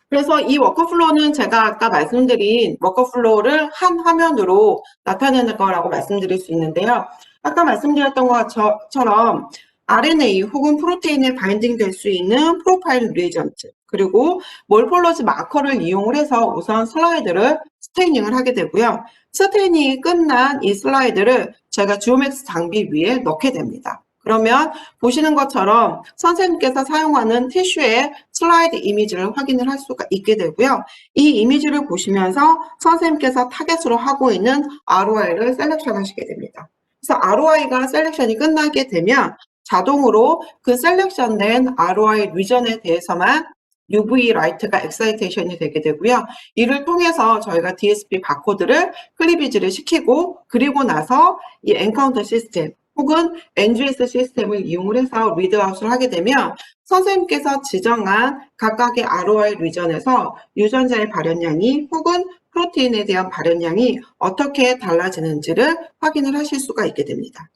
그래서 이 워커플로우는 제가 아까 말씀드린 워커플로우를 한 화면으로 나타내는 거라고 말씀드릴 수 있는데요. 아까 말씀드렸던 것처럼 RNA 혹은 프로테인에 바인딩될 수 있는 프로파일 리에이전트, 그리고 몰폴러지 마커를 이용을 해서 우선 슬라이드를 스테이닝을 하게 되고요. 스테이닝이 끝난 이 슬라이드를 제가 지오맥스 장비 위에 넣게 됩니다. 그러면 보시는 것처럼 선생님께서 사용하는 티슈의 슬라이드 이미지를 확인을 할 수가 있게 되고요. 이 이미지를 보시면서 선생님께서 타겟으로 하고 있는 ROI를 셀렉션 하시게 됩니다. 그래서 ROI가 셀렉션이 끝나게 되면 자동으로 그 셀렉션된 ROI 리전에 대해서만 UV 라이트가 엑사이테이션이 되게 되고요. 이를 통해서 저희가 DSP 바코드를 클리비지를 시키고, 그리고 나서 이 엔카운터 시스템 혹은 NGS 시스템을 이용을 해서 리드아웃을 하게 되면 선생님께서 지정한 각각의 ROI 리전에서 유전자의 발현량이 혹은 프로테인에 대한 발현량이 어떻게 달라지는지를 확인을 하실 수가 있게 됩니다.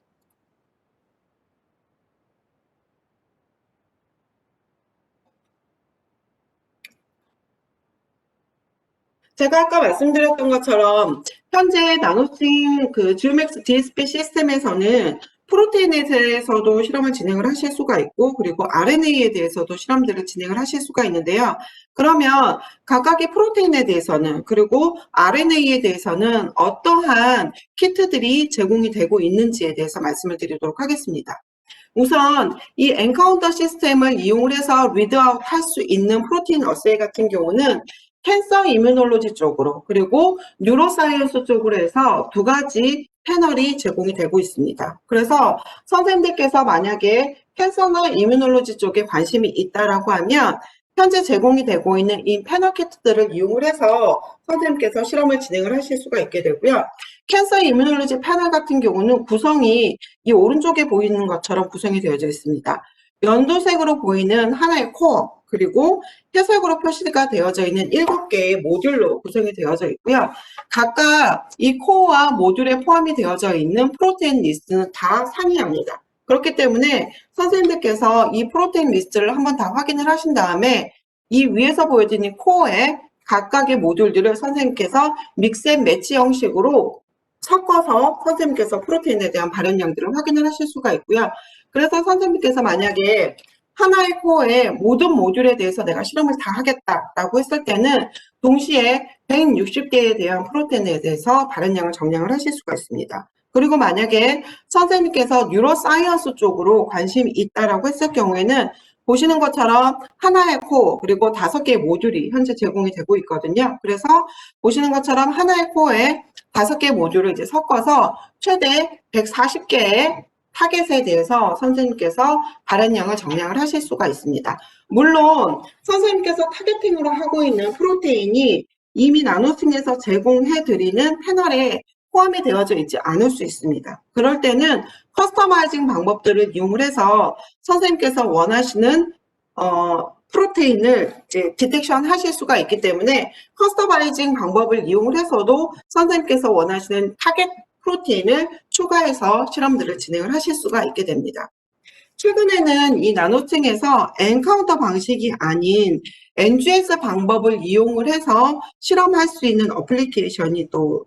제가 아까 말씀드렸던 것처럼 현재 나노싱 그 지오맥스 DSP 시스템에서는 프로테인에 대해서도 실험을 진행을 하실 수가 있고, 그리고 RNA에 대해서도 실험들을 진행을 하실 수가 있는데요. 그러면 각각의 프로테인에 대해서는, 그리고 RNA에 대해서는 어떠한 키트들이 제공이 되고 있는지에 대해서 말씀을 드리도록 하겠습니다. 우선 이 엔카운터 시스템을 이용을 해서 리드아웃 할 수 있는 프로테인 어세이 같은 경우는 캔서 이뮤놀로지 쪽으로, 그리고 뉴로사이언스 쪽으로 해서 두 가지 패널이 제공이 되고 있습니다. 그래서 선생님들께서 만약에 캔서나 이뮤놀로지 쪽에 관심이 있다라고 하면 현재 제공이 되고 있는 이 패널 키트들을 이용을 해서 선생님께서 실험을 진행을 하실 수가 있게 되고요. 캔서 이뮤놀로지 패널 같은 경우는 구성이 이 오른쪽에 보이는 것처럼 구성이 되어져 있습니다. 연두색으로 보이는 하나의 코어, 그리고 회색으로 표시가 되어져 있는 7개의 모듈로 구성이 되어져 있고요. 각각 이 코어와 모듈에 포함이 되어져 있는 프로테인 리스트는 다 상이합니다. 그렇기 때문에 선생님들께서 이 프로테인 리스트를 한번 다 확인을 하신 다음에 이 위에서 보여지는 코어에 각각의 모듈들을 선생님께서 믹스 앤 매치 형식으로 섞어서 선생님께서 프로테인에 대한 발현량들을 확인을 하실 수가 있고요. 그래서 선생님께서 만약에 하나의 코어의 모든 모듈에 대해서 내가 실험을 다 하겠다라고 했을 때는 동시에 160개에 대한 프로테인에 대해서 발현량을 정량을 하실 수가 있습니다. 그리고 만약에 선생님께서 뉴로사이언스 쪽으로 관심이 있다라고 했을 경우에는 보시는 것처럼 하나의 코어 그리고 5개의 모듈이 현재 제공이 되고 있거든요. 그래서 보시는 것처럼 하나의 코어에 5개의 모듈을 이제 섞어서 최대 140개의 타겟에 대해서 선생님께서 발현량을 정량을 하실 수가 있습니다. 물론 선생님께서 타겟팅으로 하고 있는 프로테인이 이미 나노싱에서 제공해드리는 패널에 포함이 되어져 있지 않을 수 있습니다. 그럴 때는 커스터마이징 방법들을 이용을 해서 선생님께서 원하시는 프로테인을 이제 디텍션 하실 수가 있기 때문에 커스터마이징 방법을 이용을 해서도 선생님께서 원하시는 타겟 프로테인을 추가해서 실험들을 진행을 하실 수가 있게 됩니다. 최근에는 이 나노층에서 엔카운터 방식이 아닌 NGS 방법을 이용을 해서 실험할 수 있는 어플리케이션이 또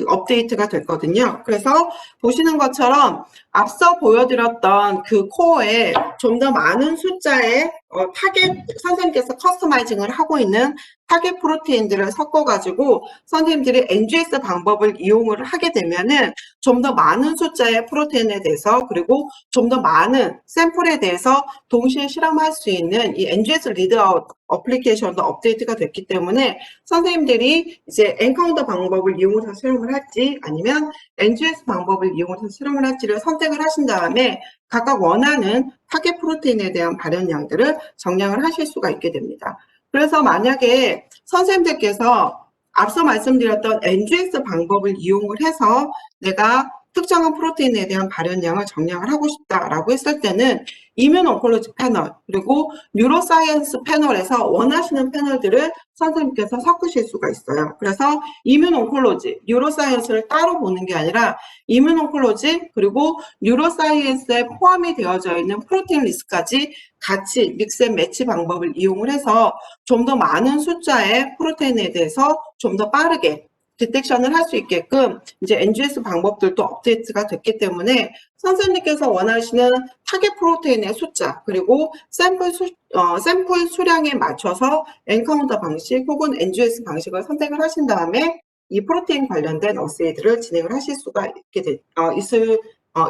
업데이트가 됐거든요. 그래서 보시는 것처럼 앞서 보여드렸던 그 코어에 좀 더 많은 숫자의 타겟, 선생님께서 커스터마이징을 하고 있는 타겟 프로테인들을 섞어가지고 선생님들이 NGS 방법을 이용을 하게 되면은 좀 더 많은 숫자의 프로테인에 대해서, 그리고 좀 더 많은 샘플에 대해서 동시에 실험할 수 있는 이 NGS 리드아웃 어플리케이션도 업데이트가 됐기 때문에 선생님들이 이제 엔카운터 방법을 이용해서 실험을 할지 아니면 NGS 방법을 이용해서 실험을 할지를 선택을 하신 다음에 각각 원하는 타겟 프로테인에 대한 발현량들을 정량을 하실 수가 있게 됩니다. 그래서 만약에 선생님들께서 앞서 말씀드렸던 NGS 방법을 이용을 해서 내가 특정한 프로테인에 대한 발현량을 정량을 하고 싶다라고 했을 때는 이뮨 옹콜로지 패널 그리고 뉴로사이언스 패널에서 원하시는 패널들을 선생님께서 섞으실 수가 있어요. 그래서 이뮨 옹콜로지, 뉴로사이언스를 따로 보는 게 아니라 이뮨 옹콜로지 그리고 뉴로사이언스에 포함이 되어져 있는 프로테인 리스트까지 같이 믹스 앤 매치 방법을 이용을 해서 좀 더 많은 숫자의 프로테인에 대해서 좀 더 빠르게 디텍션을 할 수 있게끔 이제 NGS 방법들도 업데이트가 됐기 때문에 선생님께서 원하시는 타겟 프로테인의 숫자 그리고 샘플 수량에 맞춰서 엔카운터 방식 혹은 NGS 방식을 선택을 하신 다음에 이 프로테인 관련된 어세이들을 진행을 하실 수가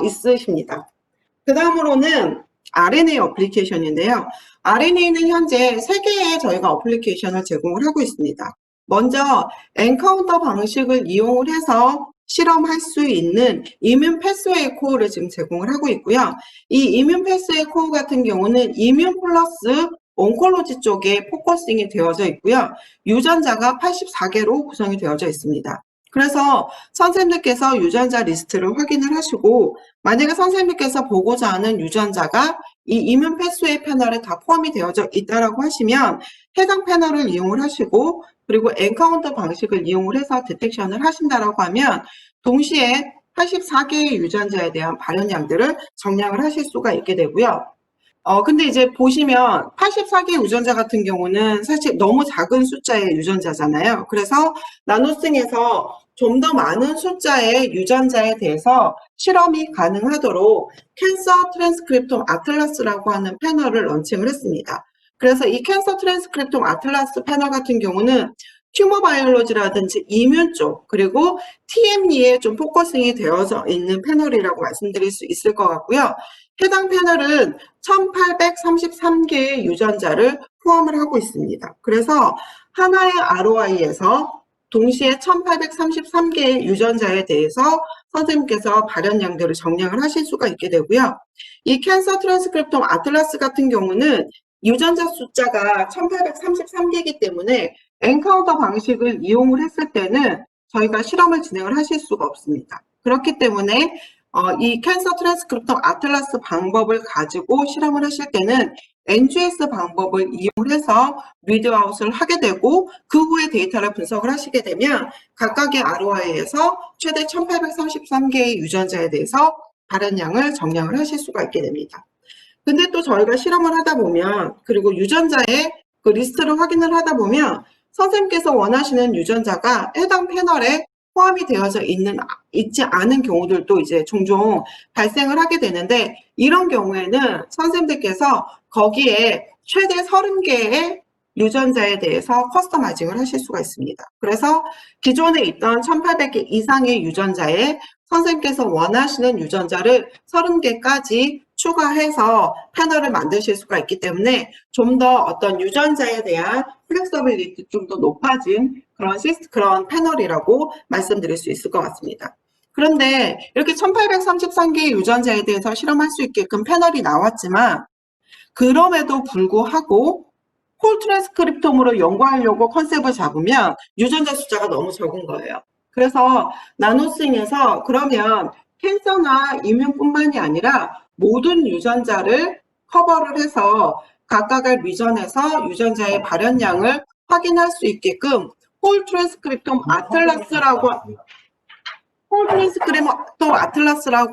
있으십니다. 그 다음으로는 RNA 어플리케이션인데요. RNA는 현재 3개의 저희가 어플리케이션을 제공을 하고 있습니다. 먼저 엔카운터 방식을 이용을 해서 실험할 수 있는 이뮨 패스웨이 코어를 지금 제공을 하고 있고요. 이 이뮨 패스웨이 코어 같은 경우는 이뮨 플러스 온콜로지 쪽에 포커싱이 되어져 있고요. 유전자가 84개로 구성이 되어져 있습니다. 그래서 선생님들께서 유전자 리스트를 확인을 하시고 만약에 선생님께서 보고자 하는 유전자가 이 이뮨 패스웨이 패널에 다 포함이 되어져 있다라고 하시면 해당 패널을 이용을 하시고 그리고 엔카운터 방식을 이용을 해서 디텍션을 하신다라고 하면 동시에 84개의 유전자에 대한 발현량들을 정량을 하실 수가 있게 되고요. 근데 이제 보시면 84개 유전자 같은 경우는 사실 너무 작은 숫자의 유전자잖아요. 그래서 나노승에서 좀 더 많은 숫자의 유전자에 대해서 실험이 가능하도록 캔서 트랜스크립톰 아틀라스라고 하는 패널을 런칭을 했습니다. 그래서 이 캔서 트랜스크립톰 아틀라스 패널 같은 경우는 튜머 바이올로지라든지 이뮨 쪽 그리고 TME에 좀 포커싱이 되어져 있는 패널이라고 말씀드릴 수 있을 것 같고요. 해당 패널은 1833개의 유전자를 포함을 하고 있습니다. 그래서 하나의 ROI에서 동시에 1833개의 유전자에 대해서 선생님께서 발현량들을 정량을 하실 수가 있게 되고요. 이 캔서 트랜스크립톰 아틀라스 같은 경우는 유전자 숫자가 1833개이기 때문에 엔카운터 방식을 이용을 했을 때는 저희가 실험을 진행을 하실 수가 없습니다. 그렇기 때문에 이 캔서 트랜스크립톰 아틀라스 방법을 가지고 실험을 하실 때는 NGS 방법을 이용해서 리드아웃을 하게 되고 그 후에 데이터를 분석을 하시게 되면 각각의 ROI에서 최대 1833개의 유전자에 대해서 발현량을 정량을 하실 수가 있게 됩니다. 근데 또 저희가 실험을 하다 보면 그리고 유전자의 그 리스트를 확인을 하다 보면 선생님께서 원하시는 유전자가 해당 패널에 포함이 되어져 있지 않은 경우들도 이제 종종 발생을 하게 되는데 이런 경우에는 선생님들께서 거기에 최대 30개의 유전자에 대해서 커스터마이징을 하실 수가 있습니다. 그래서 기존에 있던 1800개 이상의 유전자에 선생님께서 원하시는 유전자를 30개까지 추가해서 패널을 만드실 수가 있기 때문에 좀 더 어떤 유전자에 대한 플렉서빌리티 좀 더 높아진 그런 패널이라고 말씀드릴 수 있을 것 같습니다. 그런데 이렇게 1833개의 유전자에 대해서 실험할 수 있게끔 패널이 나왔지만 그럼에도 불구하고 홀 트랜스크립톰으로 연구하려고 컨셉을 잡으면 유전자 숫자가 너무 적은 거예요. 그래서 나노스윙에서 그러면 캔서나 이뮨뿐만이 아니라 모든 유전자를 커버를 해서 각각의 리전에서 유전자의 발현량을 확인할 수 있게끔 홀 트랜스크립톰 아틀라스라고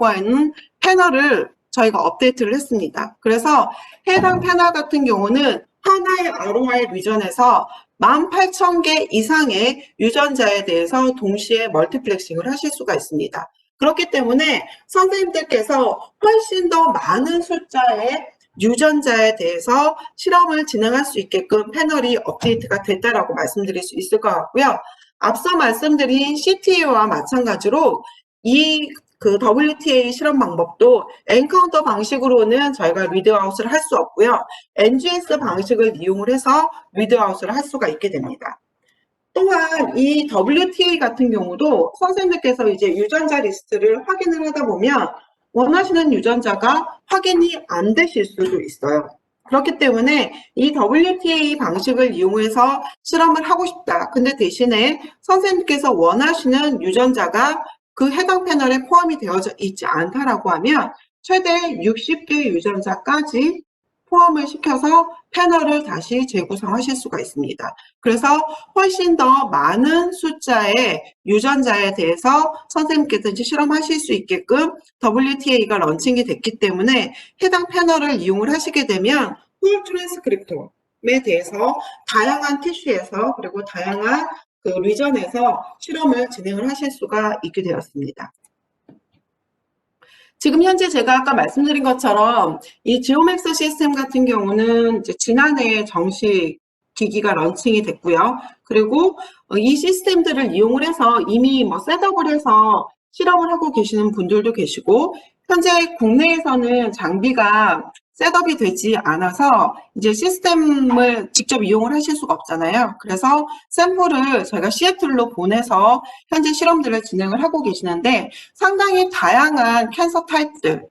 하는 패널을 저희가 업데이트를 했습니다. 그래서 해당 패널 같은 경우는 하나의 ROI 리전에서 18,000개 이상의 유전자에 대해서 동시에 멀티플렉싱을 하실 수가 있습니다. 그렇기 때문에 선생님들께서 훨씬 더 많은 숫자의 유전자에 대해서 실험을 진행할 수 있게끔 패널이 업데이트가 됐다라고 말씀드릴 수 있을 것 같고요. 앞서 말씀드린 CTA와 마찬가지로 그 WTA 실험 방법도 엔카운터 방식으로는 저희가 리드아웃을 할 수 없고요. NGS 방식을 이용을 해서 리드아웃을 할 수가 있게 됩니다. 또한 이 WTA 같은 경우도 선생님들께서 이제 유전자 리스트를 확인을 하다 보면 원하시는 유전자가 확인이 안 되실 수도 있어요. 그렇기 때문에 이 WTA 방식을 이용해서 실험을 하고 싶다. 근데 대신에 선생님께서 원하시는 유전자가 그 해당 패널에 포함이 되어져 있지 않다라고 하면 최대 60개 유전자까지 포함을 시켜서 패널을 다시 재구성하실 수가 있습니다. 그래서 훨씬 더 많은 숫자의 유전자에 대해서 선생님께서 이제 실험하실 수 있게끔 WTA가 런칭이 됐기 때문에 해당 패널을 이용을 하시게 되면 홀 트랜스크립톰에 대해서 다양한 티슈에서 그리고 다양한 그 리전에서 실험을 진행을 하실 수가 있게 되었습니다. 지금 현재 제가 아까 말씀드린 것처럼 이 지오맥스 시스템 같은 경우는 이제 지난해 정식 기기가 런칭이 됐고요. 그리고 이 시스템들을 이용을 해서 이미 뭐 셋업을 해서 실험을 하고 계시는 분들도 계시고, 현재 국내에서는 장비가 셋업이 되지 않아서 이제 시스템을 직접 이용을 하실 수가 없잖아요. 그래서 샘플을 저희가 시애틀로 보내서 현재 실험들을 진행을 하고 계시는데, 상당히 다양한 캔서 타입들을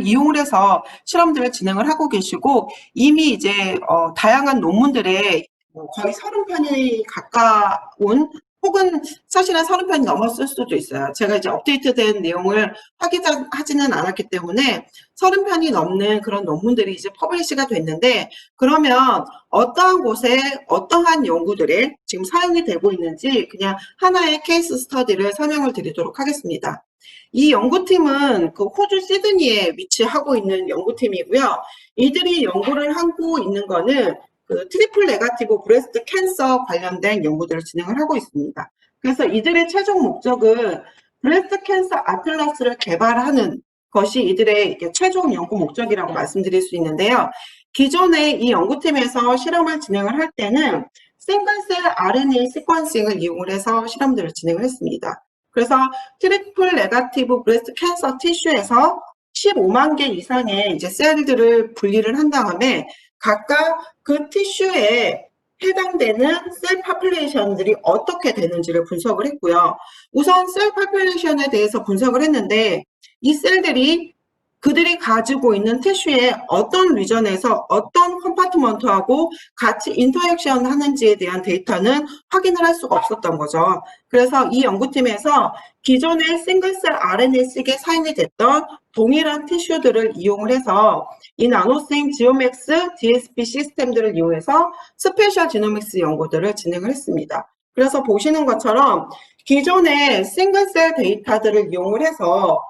이용을 해서 실험들을 진행을 하고 계시고, 이미 이제 다양한 논문들에 거의 30편이 가까운, 혹은 사실은 30편이 넘었을 수도 있어요. 제가 이제 업데이트된 내용을 확인하지는 않았기 때문에 30편이 넘는 그런 논문들이 이제 퍼블리시가 됐는데, 그러면 어떠한 곳에 어떠한 연구들에 지금 사용이 되고 있는지 그냥 하나의 케이스 스터디를 설명을 드리도록 하겠습니다. 이 연구팀은 그 호주 시드니에 위치하고 있는 연구팀이고요. 이들이 연구를 하고 있는 거는 그 트리플 네거티브 브레스트 캔서 관련된 연구들을 진행을 하고 있습니다. 그래서 이들의 최종 목적은 브레스트 캔서 아틀라스를 개발하는 것이 이들의 최종 연구 목적이라고 말씀드릴 수 있는데요. 기존에 이 연구팀에서 실험을 진행을 할 때는 싱글셀 RNA 시퀀싱을 이용을 해서 실험들을 진행을 했습니다. 그래서 트리플 네거티브 브레스트 캔서 티슈에서 15만 개 이상의 이제 셀들을 분리를 한 다음에 각각 그 티슈에 해당되는 셀 파퓰레이션들이 어떻게 되는지를 분석을 했고요. 우선 셀 파퓰레이션에 대해서 분석을 했는데, 이 셀들이 그들이 가지고 있는 티슈의 어떤 리전에서 어떤 컴파트먼트하고 같이 인터액션 하는지에 대한 데이터는 확인을 할 수가 없었던 거죠. 그래서 이 연구팀에서 기존의 싱글셀 RNA-seq에 사인이 됐던 동일한 티슈들을 이용을 해서 이 나노생 지오맥스 DSP 시스템들을 이용해서 스페셜 지노믹스 연구들을 진행을 했습니다. 그래서 보시는 것처럼 기존의 싱글셀 데이터들을 이용을 해서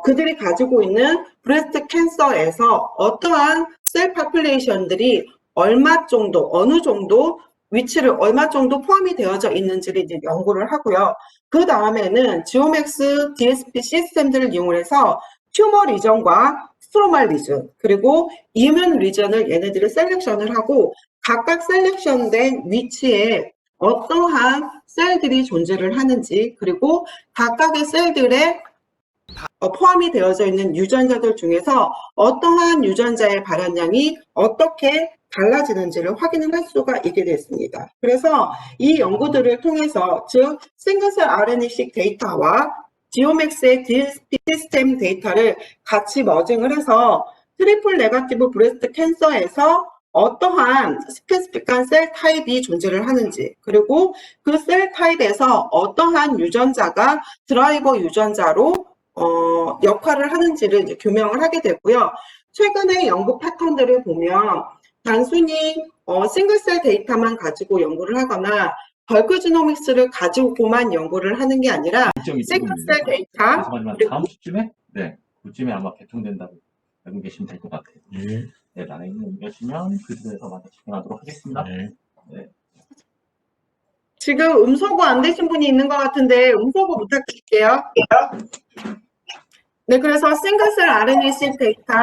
그들이 가지고 있는 브레스트 캔서에서 어떠한 셀 파퓰레이션들이 얼마 정도, 어느 정도 위치를 얼마 정도 포함이 되어져 있는지를 이제 연구를 하고요. 그 다음에는 지오맥스 DSP 시스템들을 이용해서 튜머 리전과 스트로말 리전, 그리고 이뮨 리전을 얘네들을 셀렉션을 하고 각각 셀렉션된 위치에 어떠한 셀들이 존재를 하는지, 그리고 각각의 셀들의 포함이 되어져 있는 유전자들 중에서 어떠한 유전자의 발현량이 어떻게 달라지는지를 확인을 할 수가 있게 됐습니다. 그래서 이 연구들을 통해서, 즉 싱글셀 RNA-seq 데이터와 지오맥스의 DSP 시스템 데이터를 같이 머징을 해서 트리플 네거티브 브레스트 캔서에서 어떠한 스페시픽한 셀 타입이 존재를 하는지, 그리고 그 셀 타입에서 어떠한 유전자가 드라이버 유전자로 역할을 하는지를 이제 규명을 하게 되고요. 최근의 연구 패턴들을 보면 단순히 싱글셀 데이터만 가지고 연구를 하거나 벌크 지노믹스를 가지고만 연구를 하는 게 아니라 싱글셀 데이터, 죄송하지만 다음 주쯤에 그쯤에 아마 개통된다고 알고 계시면 될 것 같아요. 네, 라인을 옮겨주시면 그 주에서 마저 집행하도록 하겠습니다. 네. 지금 음소거 안 되신 분이 있는 것 같은데 음소거 부탁드릴게요. 네, 그래서 싱글셀 RNA-seq 데이터,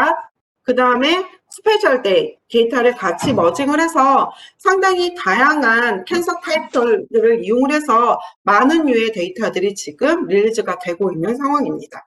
그 다음에 스페셜 데이터를 같이 머징을 해서 상당히 다양한 캔서 타입들을 이용을 해서 많은 류의 데이터들이 지금 릴리즈가 되고 있는 상황입니다.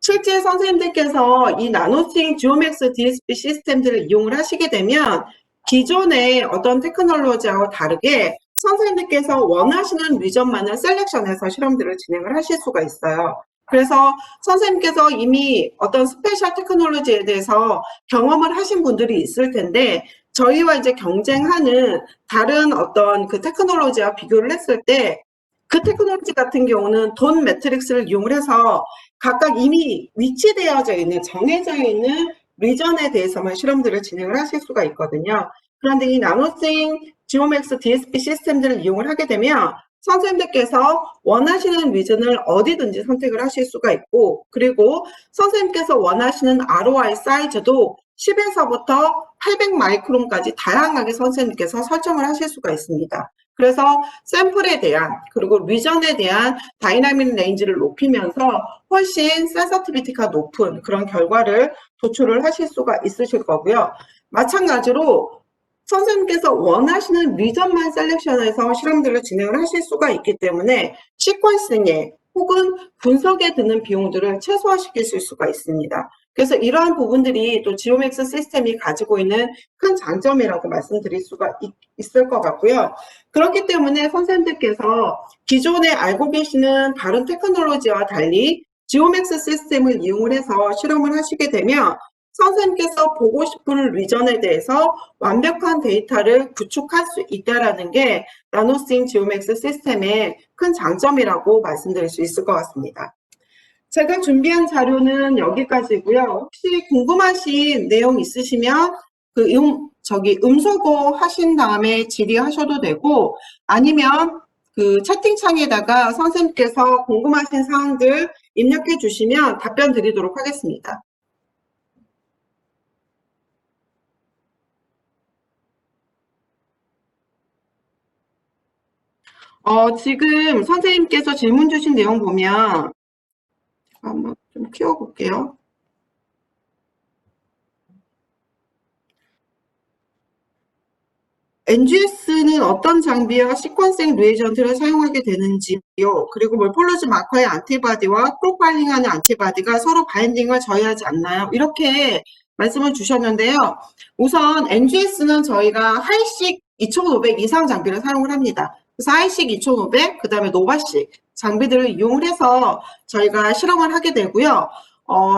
실제 선생님들께서 이 나노싱 지오맥스 DSP 시스템들을 이용을 하시게 되면 기존의 어떤 테크놀로지하고 다르게 선생님들께서 원하시는 리전만을 셀렉션해서 실험들을 진행을 하실 수가 있어요. 그래서 선생님께서 이미 어떤 스페셜 테크놀로지에 대해서 경험을 하신 분들이 있을 텐데, 저희와 이제 경쟁하는 다른 어떤 그 테크놀로지와 비교를 했을 때 그 테크놀로지 같은 경우는 돈 매트릭스를 이용을 해서 각각 이미 위치되어져 있는, 정해져 있는 리전에 대해서만 실험들을 진행을 하실 수가 있거든요. 그런데 이 나노싱 지오맥스 DSP 시스템들을 이용을 하게 되면 선생님들께서 원하시는 리전을 어디든지 선택을 하실 수가 있고, 그리고 선생님께서 원하시는 ROI 사이즈도 10에서부터 800 마이크론까지 다양하게 선생님께서 설정을 하실 수가 있습니다. 그래서 샘플에 대한, 그리고 리전에 대한 다이나믹 레인지를 높이면서 훨씬 센서티비티가 높은 그런 결과를 도출을 하실 수가 있으실 거고요. 마찬가지로 선생님께서 원하시는 리전만 셀렉션해서 실험들을 진행을 하실 수가 있기 때문에 시퀀싱에 혹은 분석에 드는 비용들을 최소화시킬 수가 있습니다. 그래서 이러한 부분들이 또 지오맥스 시스템이 가지고 있는 큰 장점이라고 말씀드릴 수가 있을 것 같고요. 그렇기 때문에 선생님들께서 기존에 알고 계시는 다른 테크놀로지와 달리 지오맥스 시스템을 이용을 해서 실험을 하시게 되면 선생님께서 보고 싶은 리전에 대해서 완벽한 데이터를 구축할 수 있다는 게 나노싱 지오맥스 시스템의 큰 장점이라고 말씀드릴 수 있을 것 같습니다. 제가 준비한 자료는 여기까지고요. 혹시 궁금하신 내용 있으시면 음소거 하신 다음에 질의하셔도 되고, 아니면 그 채팅창에다가 선생님께서 궁금하신 사항들 입력해 주시면 답변 드리도록 하겠습니다. 지금 선생님께서 질문 주신 내용 보면 한번 좀 키워볼게요. NGS는 어떤 장비와 시퀀싱 리에이전트를 사용하게 되는지요. 그리고 몰폴로지 마커의 안티바디와 프로파일링하는 안티바디가 서로 바인딩을 저해하지 않나요? 이렇게 말씀을 주셨는데요. 우선 NGS는 저희가 하이식 2500 이상 장비를 사용을 합니다. 그래서 하이식 2500, 그 다음에 노바식 장비들을 이용을 해서 저희가 실험을 하게 되고요.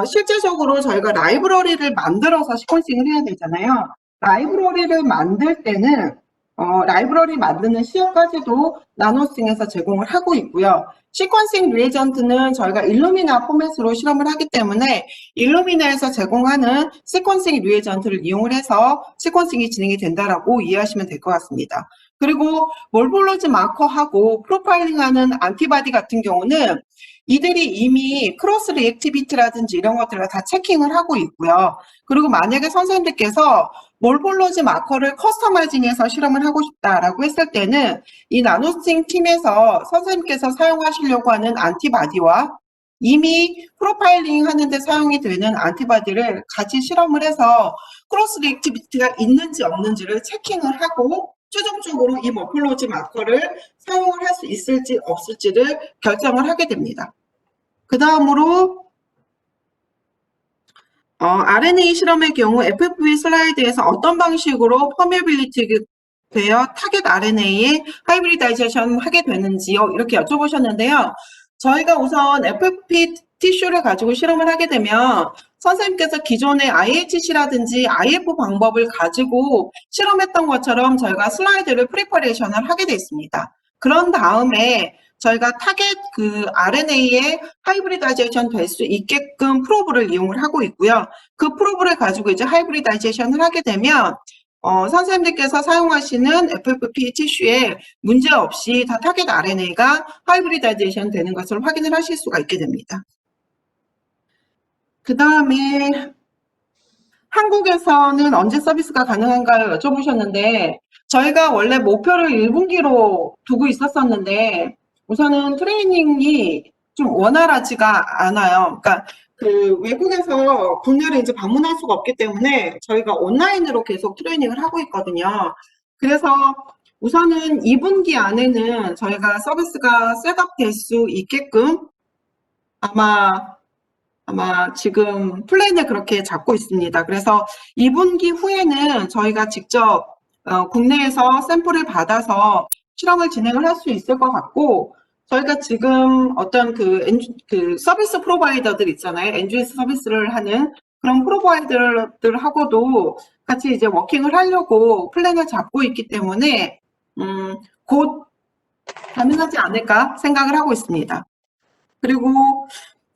실제적으로 저희가 라이브러리를 만들어서 시퀀싱을 해야 되잖아요. 라이브러리를 만들 때는 라이브러리 만드는 시험까지도 나노싱에서 제공을 하고 있고요. 시퀀싱 리에이전트는 저희가 일루미나 포맷으로 실험을 하기 때문에 일루미나에서 제공하는 시퀀싱 리에이전트를 이용을 해서 시퀀싱이 진행이 된다라고 이해하시면 될 것 같습니다. 그리고 몰폴로지 마커하고 프로파일링하는 안티바디 같은 경우는 이들이 이미 크로스 리액티비티라든지 이런 것들을 다 체킹을 하고 있고요. 그리고 만약에 선생님들께서 몰폴로지 마커를 커스터마이징해서 실험을 하고 싶다라고 했을 때는 이 나노싱 팀에서 선생님께서 사용하시려고 하는 안티바디와 이미 프로파일링 하는데 사용이 되는 안티바디를 같이 실험을 해서 크로스 리액티비티가 있는지 없는지를 체킹을 하고 최종적으로 이 몰폴로지 마커를 사용을 할 수 있을지 없을지를 결정을 하게 됩니다. 그 다음으로 RNA 실험의 경우 FFP 슬라이드에서 어떤 방식으로 퍼메빌리티 되어 타겟 RNA에 하이브리다이제이션 하게 되는지요? 이렇게 여쭤보셨는데요. 저희가 우선 FFP 티슈를 가지고 실험을 하게 되면 선생님께서 기존의 IHC라든지 IF 방법을 가지고 실험했던 것처럼 저희가 슬라이드를 프리퍼레이션을 하게 돼 있습니다. 그런 다음에 저희가 타겟 그 RNA에 하이브리다이제이션 될 수 있게끔 프로브를 이용을 하고 있고요. 그 프로브를 가지고 이제 하이브리다이제이션을 하게 되면 선생님들께서 사용하시는 FFP 티슈에 문제 없이 다 타겟 RNA가 하이브리다이제이션 되는 것을 확인을 하실 수가 있게 됩니다. 그 다음에 한국에서는 언제 서비스가 가능한가요? 여쭤보셨는데 저희가 원래 목표를 1분기로 두고 있었었는데 우선은 트레이닝이 좀 원활하지가 않아요. 그러니까 그 외국에서 국내를 이제 방문할 수가 없기 때문에 저희가 온라인으로 계속 트레이닝을 하고 있거든요. 그래서 우선은 2분기 안에는 저희가 서비스가 셋업될 수 있게끔 아마 지금 플랜을 그렇게 잡고 있습니다. 그래서 2분기 후에는 저희가 직접 국내에서 샘플을 받아서 실험을 진행을 할 수 있을 것 같고, 저희가 지금 어떤 그 서비스 프로바이더들 있잖아요. NGS 서비스를 하는 그런 프로바이더들하고도 같이 이제 워킹을 하려고 플랜을 잡고 있기 때문에 곧 가능하지 않을까 생각을 하고 있습니다. 그리고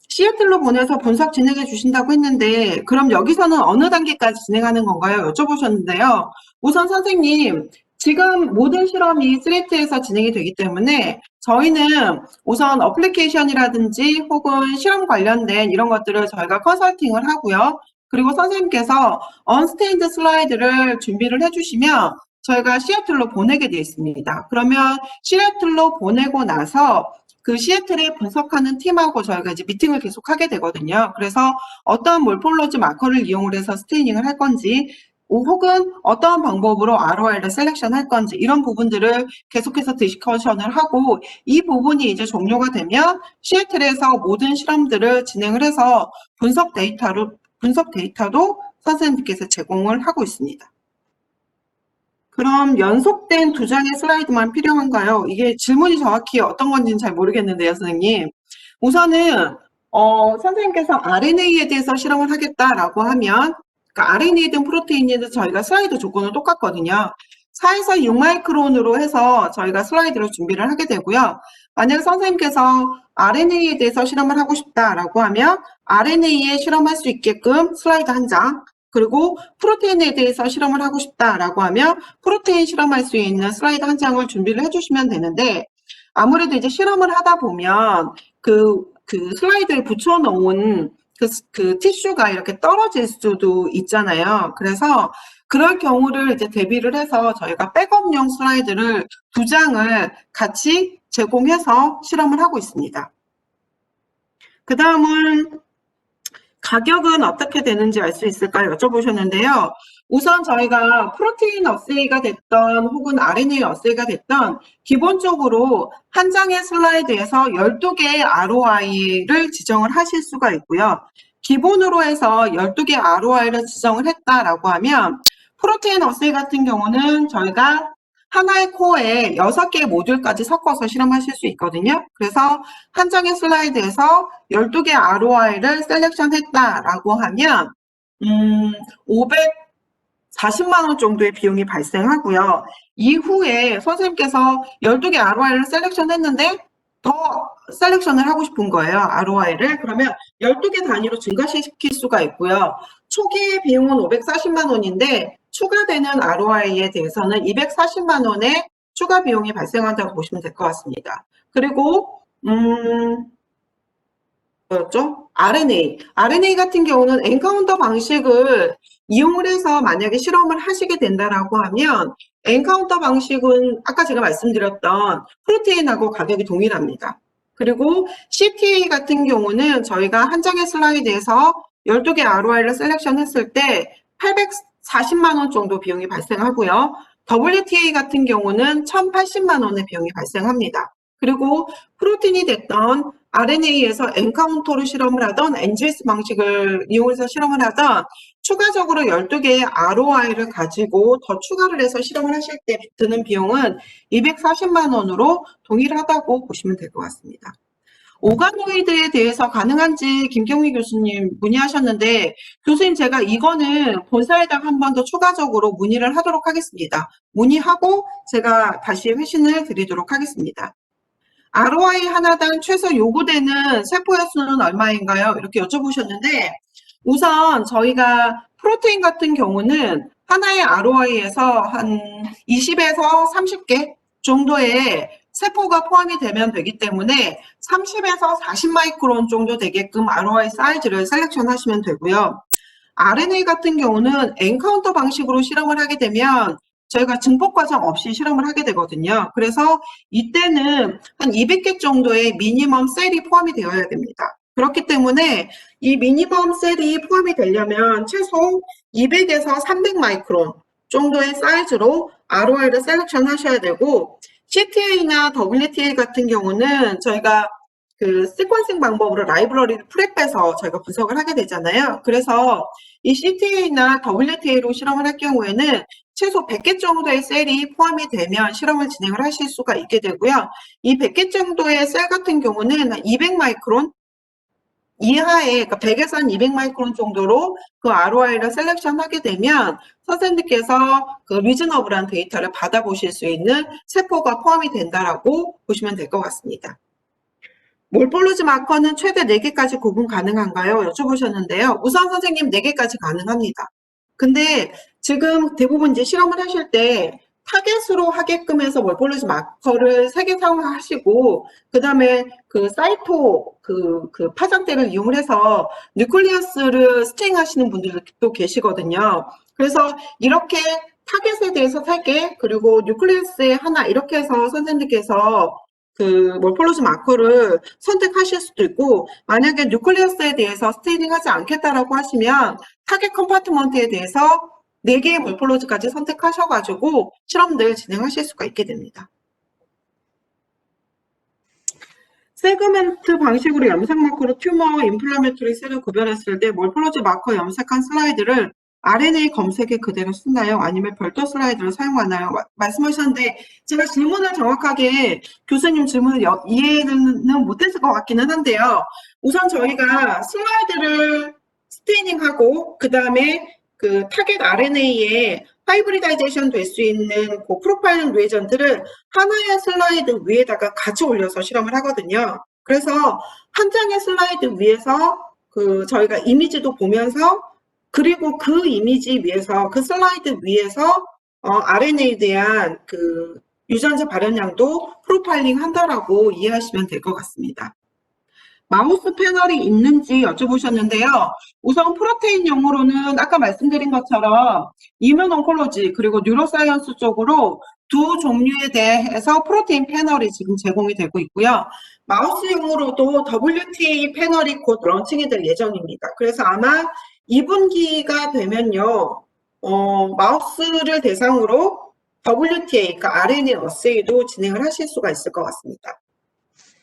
시애틀로 보내서 분석 진행해 주신다고 했는데 그럼 여기서는 어느 단계까지 진행하는 건가요? 여쭤보셨는데요. 우선 선생님, 지금 모든 실험이 스레트에서 진행이 되기 때문에 저희는 우선 어플리케이션이라든지 혹은 실험 관련된 이런 것들을 저희가 컨설팅을 하고요. 그리고 선생님께서 언스테인드 슬라이드를 준비를 해주시면 저희가 시애틀로 보내게 되어 있습니다. 그러면 시애틀로 보내고 나서 그 시애틀에 분석하는 팀하고 저희가 이제 미팅을 계속 하게 되거든요. 그래서 어떤 몰폴로지 마커를 이용을 해서 스테이닝을 할 건지, 혹은 어떤 방법으로 ROI를 셀렉션 할 건지, 이런 부분들을 계속해서 디스커션을 하고, 이 부분이 이제 종료가 되면 시애틀에서 모든 실험들을 진행을 해서 분석 데이터도 선생님께서 제공을 하고 있습니다. 그럼 연속된 2장의 슬라이드만 필요한가요? 이게 질문이 정확히 어떤 건지는 잘 모르겠는데요, 선생님. 우선은 선생님께서 RNA에 대해서 실험을 하겠다라고 하면 그러니까 RNA든 프로테인이든 저희가 슬라이드 조건은 똑같거든요. 4에서 6마이크론으로 해서 저희가 슬라이드를 준비를 하게 되고요. 만약 선생님께서 RNA에 대해서 실험을 하고 싶다라고 하면 RNA에 실험할 수 있게끔 슬라이드 한 장, 그리고 프로테인에 대해서 실험을 하고 싶다라고 하면 프로테인 실험할 수 있는 슬라이드 한 장을 준비를 해주시면 되는데 아무래도 이제 실험을 하다 보면 그 슬라이드를 붙여놓은 그 티슈가 이렇게 떨어질 수도 있잖아요. 그래서 그럴 경우를 이제 대비를 해서 저희가 백업용 슬라이드를 2장을 같이 제공해서 실험을 하고 있습니다. 그 다음은 가격은 어떻게 되는지 알 수 있을까요? 여쭤보셨는데요. 우선 저희가 프로테인 어세이가 됐던 혹은 RNA 어세이가 됐던 기본적으로 한 장의 슬라이드에서 12개의 ROI를 지정을 하실 수가 있고요. 기본으로 해서 12개 ROI를 지정을 했다라고 하면 프로테인 어세이 같은 경우는 저희가 하나의 코어에 6개의 모듈까지 섞어서 실험하실 수 있거든요. 그래서 한 장의 슬라이드에서 12개 ROI를 셀렉션했다라고 하면 540만 원 정도의 비용이 발생하고요. 이후에 선생님께서 12개 ROI를 셀렉션했는데 더 셀렉션을 하고 싶은 거예요. ROI를. 그러면 12개 단위로 증가시킬 수가 있고요. 초기의 비용은 540만 원인데 추가되는 ROI에 대해서는 240만 원의 추가 비용이 발생한다고 보시면 될 것 같습니다. 그리고 뭐였죠? RNA 같은 경우는 엔카운터 방식을 이용을 해서 만약에 실험을 하시게 된다라고 하면 엔카운터 방식은 아까 제가 말씀드렸던 프로테인하고 가격이 동일합니다. 그리고 CTA 같은 경우는 저희가 한 장의 슬라이드에서 12개 ROI를 셀렉션했을 때 840만 원 정도 비용이 발생하고요. WTA 같은 경우는 1,080만 원의 비용이 발생합니다. 그리고 프로틴이 됐던 RNA에서 엔카운터로 실험을 하던 NGS 방식을 이용해서 실험을 하던 추가적으로 12개의 ROI를 가지고 더 추가를 해서 실험을 하실 때 드는 비용은 240만 원으로 동일하다고 보시면 될 것 같습니다. 오가노이드에 대해서 가능한지 김경미 교수님 문의하셨는데 교수님 제가 이거는 본사에다가 한 번 더 추가적으로 문의를 하도록 하겠습니다. 문의하고 제가 다시 회신을 드리도록 하겠습니다. ROI 하나당 최소 요구되는 세포의 수는 얼마인가요? 이렇게 여쭤보셨는데 우선 저희가 프로테인 같은 경우는 하나의 ROI에서 한 20에서 30개 정도의 세포가 포함이 되면 되기 때문에 30에서 40마이크론 정도 되게끔 ROI 사이즈를 셀렉션 하시면 되고요. RNA 같은 경우는 엔카운터 방식으로 실험을 하게 되면 저희가 증폭 과정 없이 실험을 하게 되거든요. 그래서 이때는 한 200개 정도의 미니멈 셀이 포함이 되어야 됩니다. 그렇기 때문에 이 미니멈 셀이 포함이 되려면 최소 200에서 300마이크론 정도의 사이즈로 ROI를 셀렉션 하셔야 되고 CTA나 WTA 같은 경우는 저희가 그 시퀀싱 방법으로 라이브러리를 프랩해서 저희가 분석을 하게 되잖아요. 그래서 이 CTA나 WTA로 실험을 할 경우에는 최소 100개 정도의 셀이 포함이 되면 실험을 진행을 하실 수가 있게 되고요. 이 100개 정도의 셀 같은 경우는 200마이크론 이하의, 그러니까 100에서 한 200 마이크론 정도로 그 ROI를 셀렉션하게 되면 선생님께서 그 리즈너블한 데이터를 받아보실 수 있는 세포가 포함이 된다라고 보시면 될 것 같습니다. 몰폴로지 마커는 최대 4개까지 구분 가능한가요? 여쭤보셨는데요. 우선 선생님 4개까지 가능합니다. 근데 지금 대부분 이제 실험을 하실 때 타겟으로 하게끔 해서 몰폴로지 마커를 3개 사용하시고, 그 다음에 그 사이토, 그 파장대를 이용을 해서 뉴클리어스를 스팅 하시는 분들도 계시거든요. 그래서 이렇게 타겟에 대해서 3개, 그리고 뉴클리어스에 하나, 이렇게 해서 선생님께서 그 몰폴로지 마커를 선택하실 수도 있고, 만약에 뉴클리어스에 대해서 스테이닝하지 않겠다라고 하시면 타겟 컴파트먼트에 대해서 4개의 몰폴로지까지 선택하셔가지고 실험들 진행하실 수가 있게 됩니다. 세그멘트 방식으로 염색 마커로 튜머, 인플라메토리 셀을 구별했을 때 몰폴로지 마커 염색한 슬라이드를 RNA 검색에 그대로 쓰나요? 아니면 별도 슬라이드를 사용하나요? 말씀하셨는데 제가 질문을 정확하게 교수님 질문을 이해는 못했을 것 같기는 한데요. 우선 저희가 슬라이드를 스테이닝하고 그 다음에 그 타겟 RNA에 하이브리다이제이션 될 수 있는 그 프로파일링 리에전트를 하나의 슬라이드 위에다가 같이 올려서 실험을 하거든요. 그래서 한 장의 슬라이드 위에서 그 저희가 이미지도 보면서, 그리고 그 이미지 위에서, 그 슬라이드 위에서 RNA에 대한 그 유전자 발현량도 프로파일링 한다라고 이해하시면 될 것 같습니다. 마우스 패널이 있는지 여쭤보셨는데요. 우선 프로테인 용으로는 아까 말씀드린 것처럼 이뮤 온콜로지 그리고 뉴로사이언스 쪽으로 두 종류에 대해서 프로테인 패널이 지금 제공이 되고 있고요. 마우스용으로도 WTA 패널이 곧 런칭이 될 예정입니다. 그래서 아마 2분기가 되면요, 마우스를 대상으로 WTA, 그러니까 RNA 어세이도 진행을 하실 수가 있을 것 같습니다.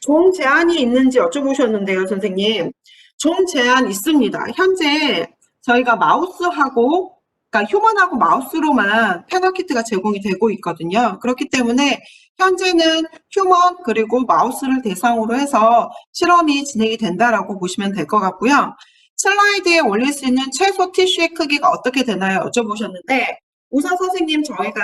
종 제한이 있는지 여쭤보셨는데요, 선생님. 종 제한 있습니다. 현재 저희가 마우스하고, 그러니까 휴먼하고 마우스로만 패널 키트가 제공이 되고 있거든요. 그렇기 때문에 현재는 휴먼 그리고 마우스를 대상으로 해서 실험이 진행이 된다라고 보시면 될 것 같고요. 슬라이드에 올릴 수 있는 최소 티슈의 크기가 어떻게 되나요? 여쭤보셨는데, 우선 선생님 저희가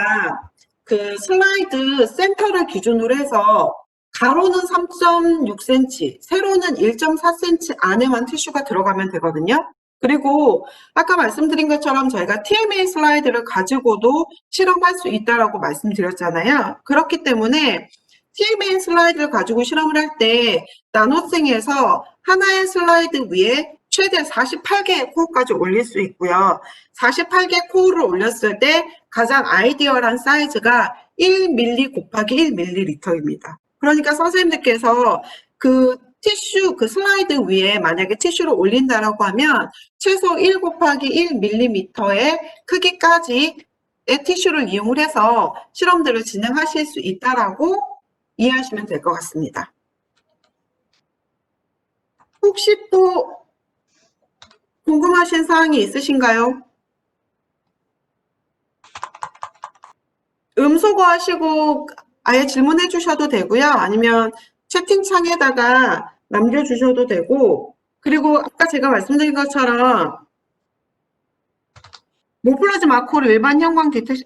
그 슬라이드 센터를 기준으로 해서 가로는 3.6cm, 세로는 1.4cm 안에만 티슈가 들어가면 되거든요. 그리고 아까 말씀드린 것처럼 저희가 TMA 슬라이드를 가지고도 실험할 수 있다라고 말씀드렸잖아요. 그렇기 때문에 TMA 슬라이드를 가지고 실험을 할 때 나노생에서 하나의 슬라이드 위에 최대 48개의 코어까지 올릴 수 있고요. 48개 코어를 올렸을 때 가장 아이디어한 사이즈가 1ml 곱하기 1ml입니다. 그러니까 선생님들께서 그 티슈, 그 슬라이드 위에 만약에 티슈를 올린다라고 하면 최소 1 곱하기 1mm의 크기까지의 티슈를 이용을 해서 실험들을 진행하실 수 있다라고 이해하시면 될 것 같습니다. 혹시 또 궁금하신 사항이 있으신가요? 음소거 하시고 아예 질문해 주셔도 되고요. 아니면 채팅창에다가 남겨주셔도 되고, 그리고 아까 제가 말씀드린 것처럼 몰폴로지 마커를 일반 형광 디텍션,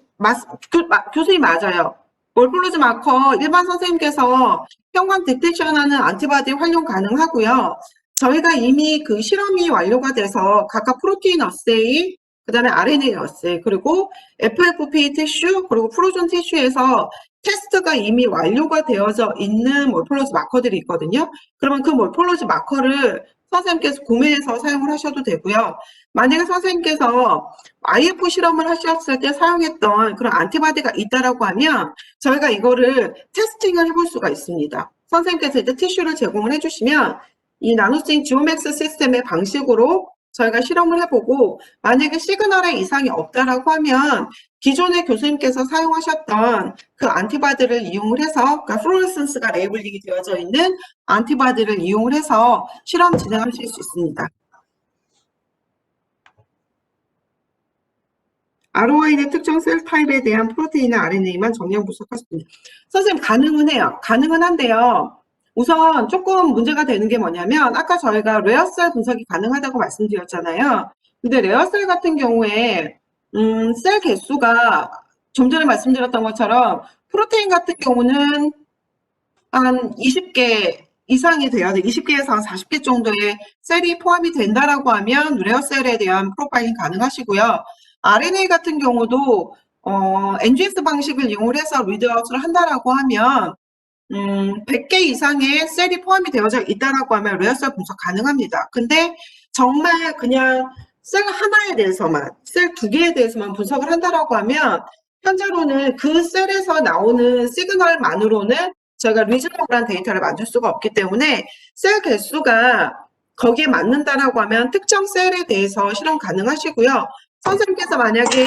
교수님 맞아요. 몰폴로지 마커 일반 선생님께서 형광 디텍션하는 안티바디 활용 가능하고요. 저희가 이미 그 실험이 완료가 돼서 각각 프로테인 어세이, 그 다음에 RNA 어세이, 그리고 FFP 티슈, 그리고 프로존 티슈에서 테스트가 이미 완료가 되어져 있는 몰폴로지 마커들이 있거든요. 그러면 그 몰폴로지 마커를 선생님께서 구매해서 사용을 하셔도 되고요. 만약에 선생님께서 IF 실험을 하셨을 때 사용했던 그런 안티바디가 있다라고 하면 저희가 이거를 테스팅을 해볼 수가 있습니다. 선생님께서 이제 티슈를 제공을 해주시면 이 나노스팅 지오맥스 시스템의 방식으로 저희가 실험을 해보고, 만약에 시그널에 이상이 없다라고 하면 기존에 교수님께서 사용하셨던 그 안티바디를 이용을 해서, 그러니까 플로레센스가 레이블링이 되어져 있는 안티바디를 이용을 해서 실험 진행하실 수 있습니다. ROI의 특정 셀 타입에 대한 프로테인이나 RNA만 정량 분석할 수 있습니다. 선생님 가능은 해요. 가능은 한데요. 우선 조금 문제가 되는 게 뭐냐면 아까 저희가 레어셀 분석이 가능하다고 말씀드렸잖아요. 근데 레어셀 같은 경우에 셀 개수가 좀 전에 말씀드렸던 것처럼 프로테인 같은 경우는 한 20개 이상이 돼야 돼. 20개에서 한 40개 정도의 셀이 포함이 된다라고 하면 레어셀에 대한 프로파일링 가능하시고요. RNA 같은 경우도 NGS 방식을 이용해서 리드아웃을 한다라고 하면 100개 이상의 셀이 포함이 되어져 있다라고 하면 레어셀 분석 가능합니다. 근데 정말 그냥 셀 하나에 대해서만, 셀 2개에 대해서만 분석을 한다라고 하면 현재로는 그 셀에서 나오는 시그널만으로는 저희가 리즈너블한 데이터를 만들 수가 없기 때문에 셀 개수가 거기에 맞는다라고 하면 특정 셀에 대해서 실험 가능하시고요. 선생님께서 만약에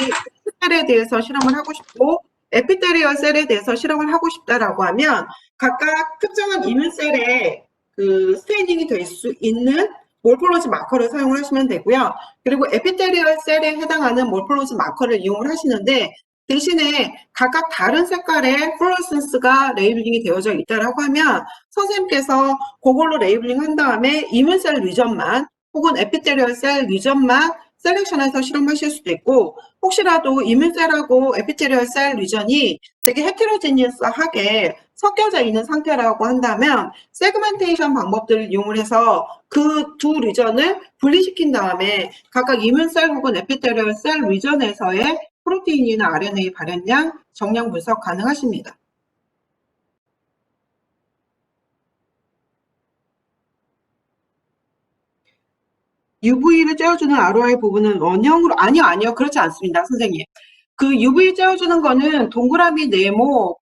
셀에 대해서 실험을 하고 싶고 에피테리얼 셀에 대해서 실험을 하고 싶다라고 하면 각각 특정한 이뮨셀에 그 스테이닝이 될 수 있는 몰폴로지 마커를 사용을 하시면 되고요. 그리고 에피테리얼 셀에 해당하는 몰폴로지 마커를 이용을 하시는데 대신에 각각 다른 색깔의 플로러센스가 레이블링이 되어져 있다라고 하면 선생님께서 그걸로 레이블링 한 다음에 이뮨셀 리전만 혹은 에피테리얼 셀 리전만 셀렉션해서 실험하실 수도 있고 혹시라도 이뮨셀하고 에피테리얼 셀 리전이 되게 헤테로지니어스하게 섞여져 있는 상태라고 한다면 세그멘테이션 방법들을 이용을 해서 그 두 리전을 분리시킨 다음에 각각 이뮨셀 혹은 에피테리얼 셀 리전에서의 프로테인이나 RNA 발현량, 정량 분석 가능하십니다. UV를 쬐어주는 ROI 부분은 원형으로 아니요 그렇지 않습니다 선생님. 그 UV 쬐어주는 거는 동그라미 네모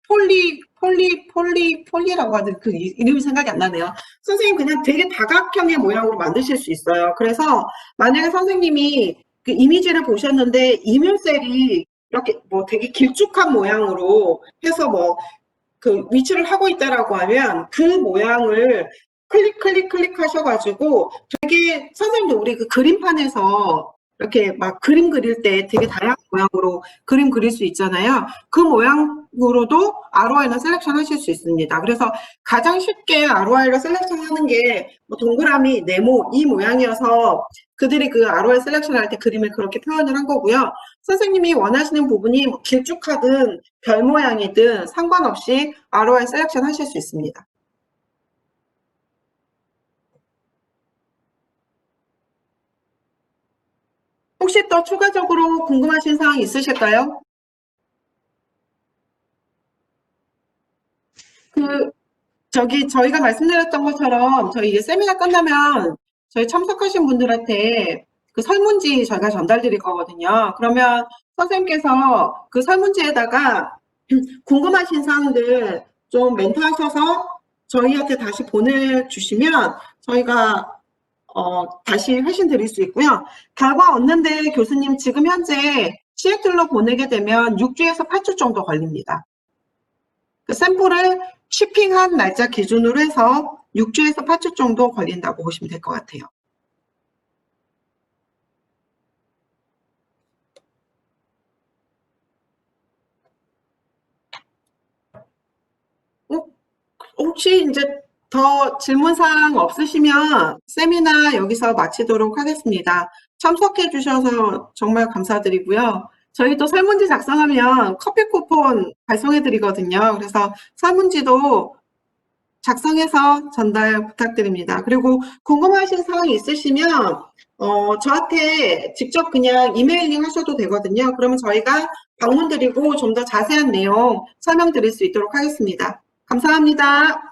폴리라고 하는 그 이름이 생각이 안 나네요. 선생님 그냥 되게 다각형의 모양으로 만드실 수 있어요. 그래서 만약에 선생님이 그 이미지를 보셨는데 이뮨셀이 이렇게 뭐 되게 길쭉한 모양으로 해서 뭐 그 위치를 하고 있다라고 하면 그 모양을 클릭 하셔가지고 되게 선생님도 우리 그 그림판에서 이렇게 막 그림 그릴 때 되게 다양한 모양으로 그림 그릴 수 있잖아요. 그 모양으로도 ROI는 셀렉션 하실 수 있습니다. 그래서 가장 쉽게 ROI를 셀렉션 하는 게 뭐 동그라미, 네모 이 모양이어서 그들이 그 ROI 셀렉션 할 때 그림을 그렇게 표현을 한 거고요. 선생님이 원하시는 부분이 뭐 길쭉하든 별 모양이든 상관없이 ROI 셀렉션 하실 수 있습니다. 혹시 또 추가적으로 궁금하신 사항 있으실까요? 저희가 말씀드렸던 것처럼 저희 이제 세미나 끝나면 저희 참석하신 분들한테 그 설문지 저희가 전달 드릴 거거든요. 그러면 선생님께서 그 설문지에다가 궁금하신 사항들 좀 멘트하셔서 저희한테 다시 보내주시면 저희가 다시 회신 드릴 수 있고요. 결과 얻는데 교수님 지금 현재 시애틀로 보내게 되면 6주에서 8주 정도 걸립니다. 그 샘플을 shipping한 날짜 기준으로 해서 6주에서 8주 정도 걸린다고 보시면 될 것 같아요. 혹시 이제 더 질문사항 없으시면 세미나 여기서 마치도록 하겠습니다. 참석해 주셔서 정말 감사드리고요. 저희 또 설문지 작성하면 커피 쿠폰 발송해 드리거든요. 그래서 설문지도 작성해서 전달 부탁드립니다. 그리고 궁금하신 사항이 있으시면 저한테 직접 그냥 이메일링 하셔도 되거든요. 그러면 저희가 방문 드리고 좀 더 자세한 내용 설명드릴 수 있도록 하겠습니다. 감사합니다.